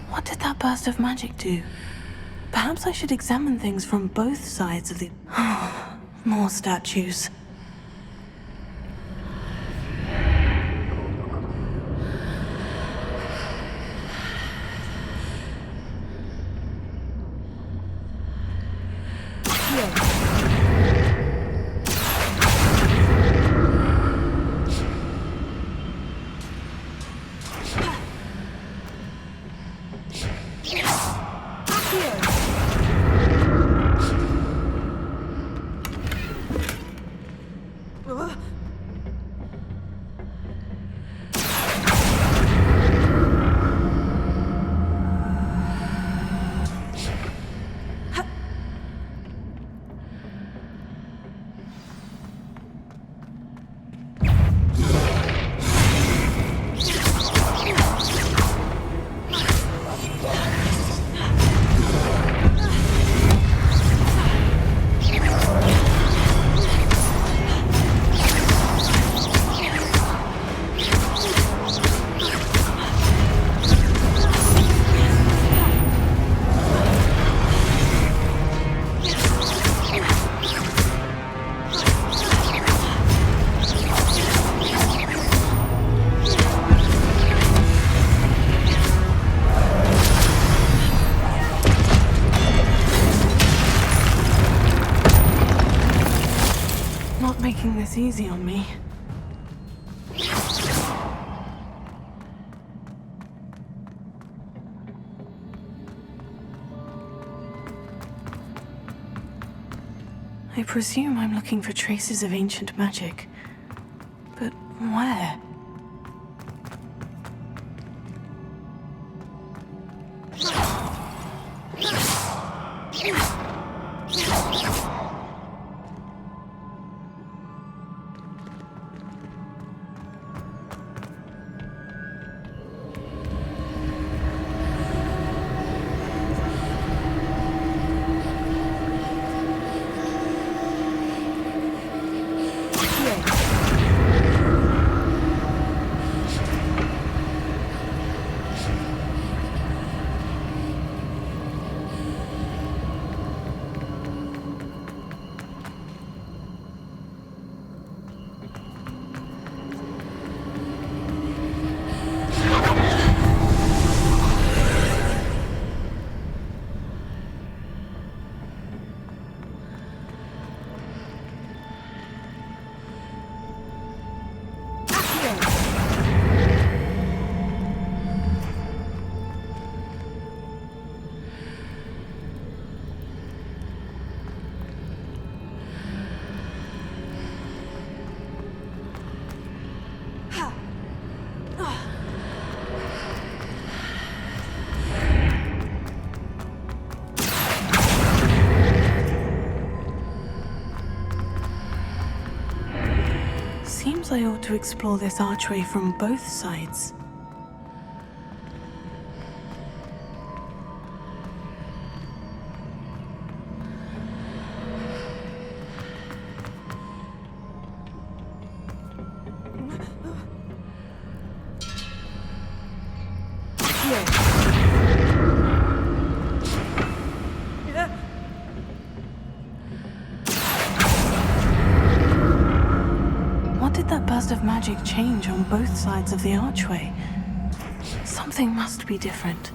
What did that burst of magic do? Perhaps I should examine things from both sides of the... More statues. on me. I presume I'm looking for traces of ancient magic. But where? Seems I ought to explore this archway from both sides. What did that burst of magic change on both sides of the archway? Something must be different.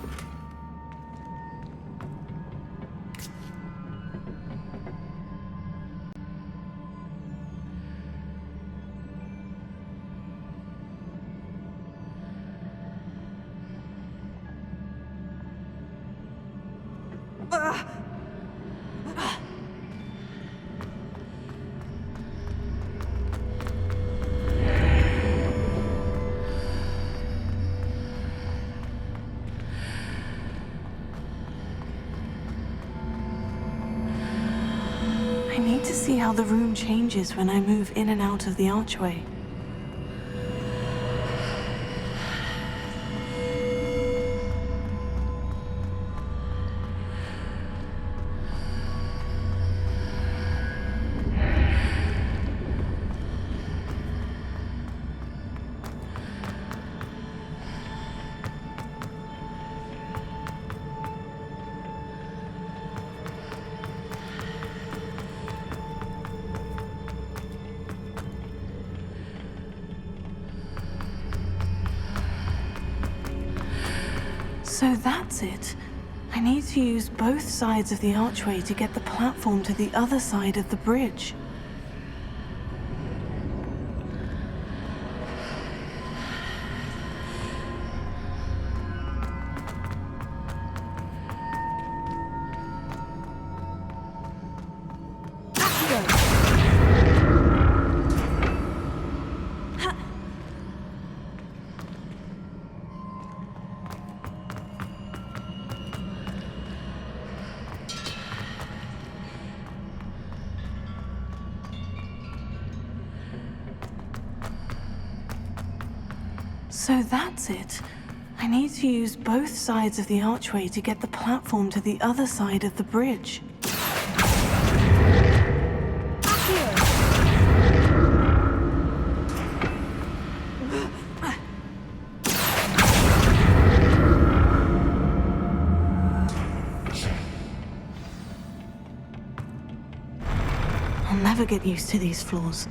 I need to see how the room changes when I move in and out of the archway. So that's it. I need to use both sides of the archway to get the platform to the other side of the bridge. So that's it. I need to use both sides of the archway to get the platform to the other side of the bridge. I'll never get used to these floors.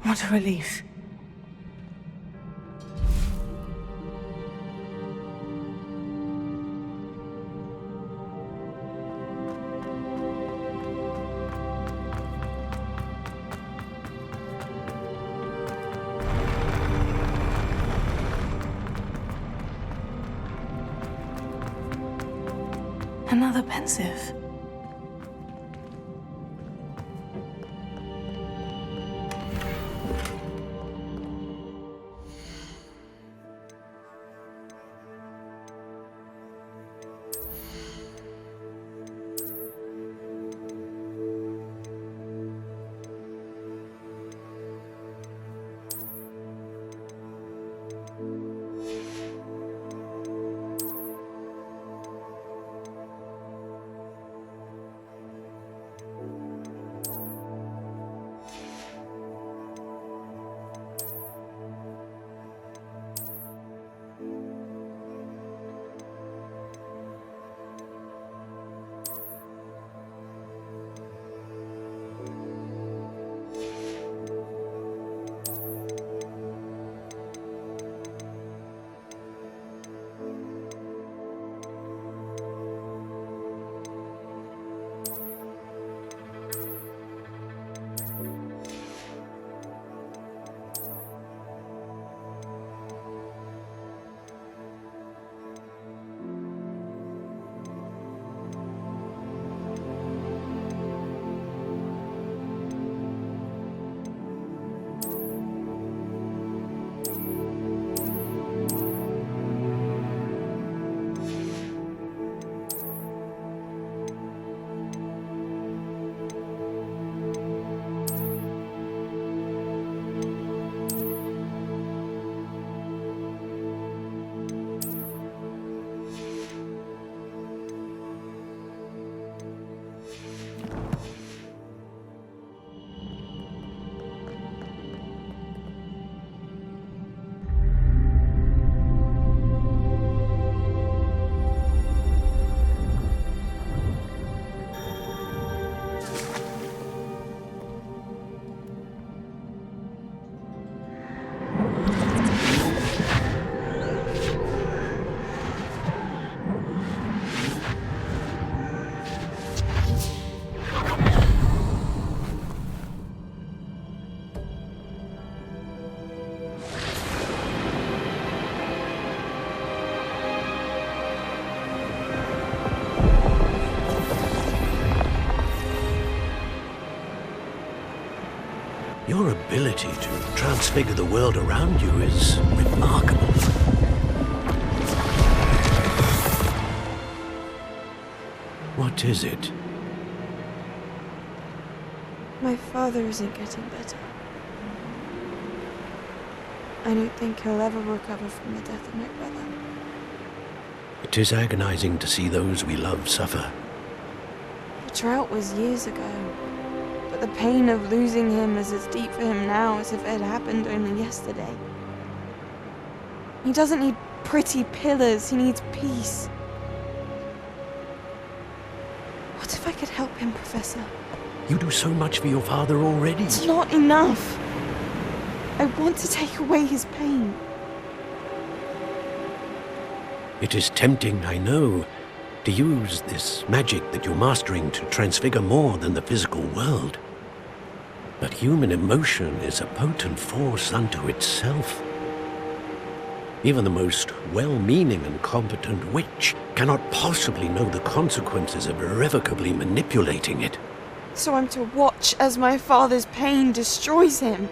What a relief. Another pensive. Your ability to transfigure the world around you is remarkable. What is it? My father isn't getting better. I don't think he'll ever recover from the death of my brother. It is agonizing to see those we love suffer. The drought was years ago, but the pain of losing him is as deep for him now as if it had happened only yesterday. He doesn't need pretty pillars, he needs peace. What if I could help him, Professor? You do so much for your father already. It's not enough. I want to take away his pain. It is tempting, I know, to use this magic that you're mastering to transfigure more than the physical world. But human emotion is a potent force unto itself. Even the most well-meaning and competent witch cannot possibly know the consequences of irrevocably manipulating it. So I'm to watch as my father's pain destroys him.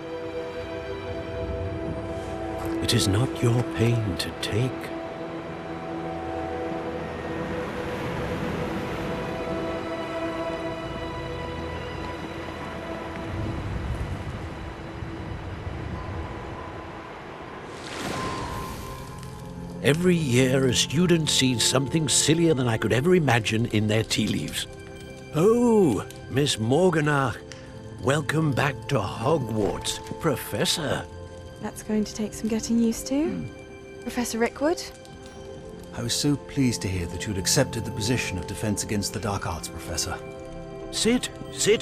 It is not your pain to take. Every year, a student sees something sillier than I could ever imagine in their tea leaves. Oh, Miss Morganach, welcome back to Hogwarts, Professor. That's going to take some getting used to. Professor Rickwood? I was so pleased to hear that you'd accepted the position of Defense Against the Dark Arts, Professor. Sit,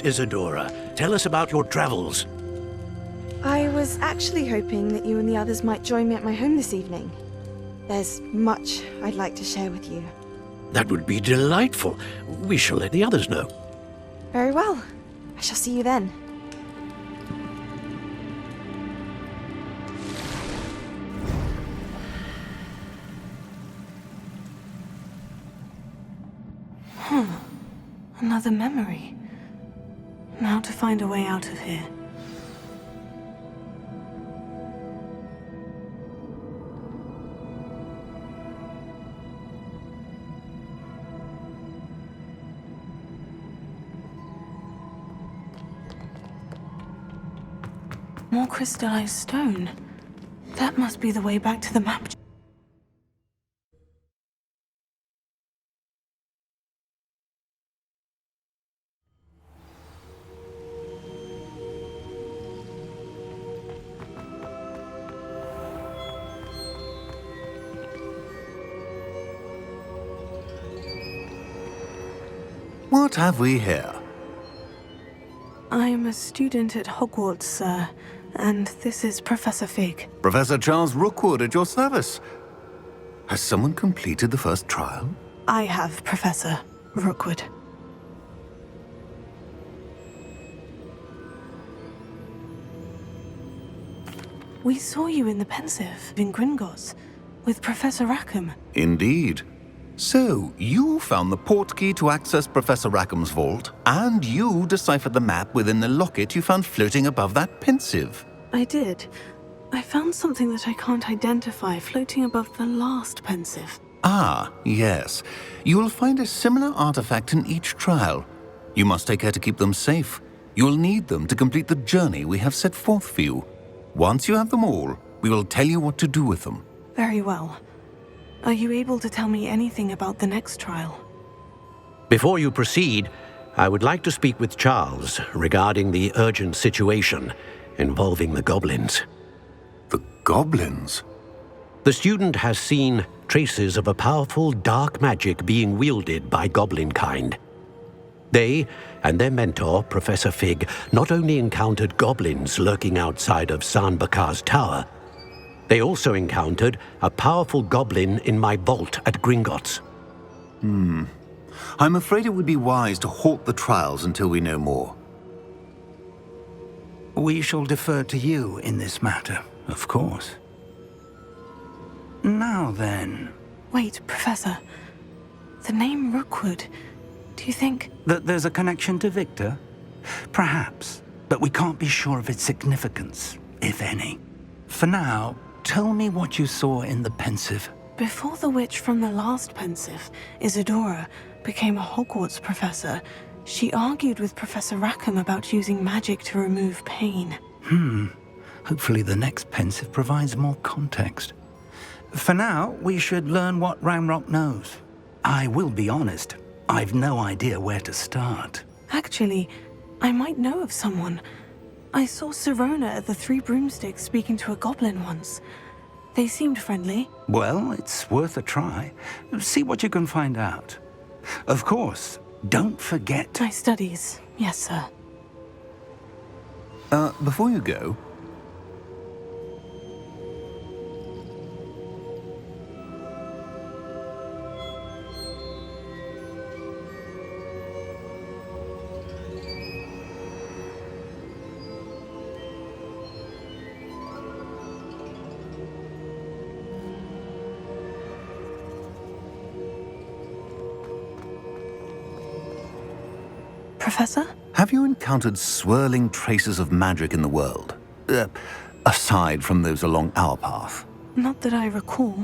Isadora. Tell us about your travels. I was actually hoping that you and the others might join me at my home this evening. There's much I'd like to share with you. That would be delightful. We shall let the others know. Very well. I shall see you then. Another memory. Now to find a way out of here. More crystallized stone. That must be the way back to the map. What have we here? I'm a student at Hogwarts, sir, and this is Professor Fig. Professor Charles Rookwood at your service. Has someone completed the first trial? I have, Professor Rookwood. We saw you in the Pensive in Gringotts with Professor Rackham. Indeed. So, you found the portkey to access Professor Rackham's vault, and you deciphered the map within the locket you found floating above that Pensive. I did. I found something that I can't identify floating above the last Pensive. Ah, yes. You will find a similar artifact in each trial. You must take care to keep them safe. You will need them to complete the journey we have set forth for you. Once you have them all, we will tell you what to do with them. Very well. Are you able to tell me anything about the next trial? Before you proceed, I would like to speak with Charles regarding the urgent situation involving the goblins. The goblins? The student has seen traces of a powerful dark magic being wielded by goblin kind. They and their mentor, Professor Fig, not only encountered goblins lurking outside of San Bakar's tower, they also encountered a powerful goblin in my vault at Gringotts. I'm afraid it would be wise to halt the trials until we know more. We shall defer to you in this matter, of course. Now then... Wait, Professor. The name Rookwood, do you think... That there's a connection to Victor? Perhaps, but we can't be sure of its significance, if any. For now, tell me what you saw in the Pensive. Before the witch from the last Pensive, Isadora, became a Hogwarts professor, she argued with Professor Rackham about using magic to remove pain. Hopefully the next Pensive provides more context. For now, we should learn what Ranrock knows. I will be honest, I've no idea where to start. Actually, I might know of someone. I saw Sirona at the Three Broomsticks speaking to a goblin once. They seemed friendly. Well, it's worth a try. See what you can find out. Of course, don't forget... My studies, yes, sir. Before you go... Professor? Have you encountered swirling traces of magic in the world? Aside from those along our path? Not that I recall.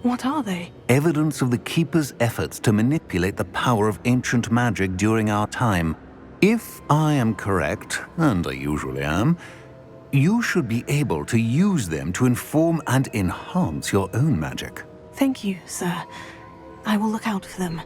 What are they? Evidence of the Keeper's efforts to manipulate the power of ancient magic during our time. If I am correct, and I usually am, you should be able to use them to inform and enhance your own magic. Thank you, sir. I will look out for them.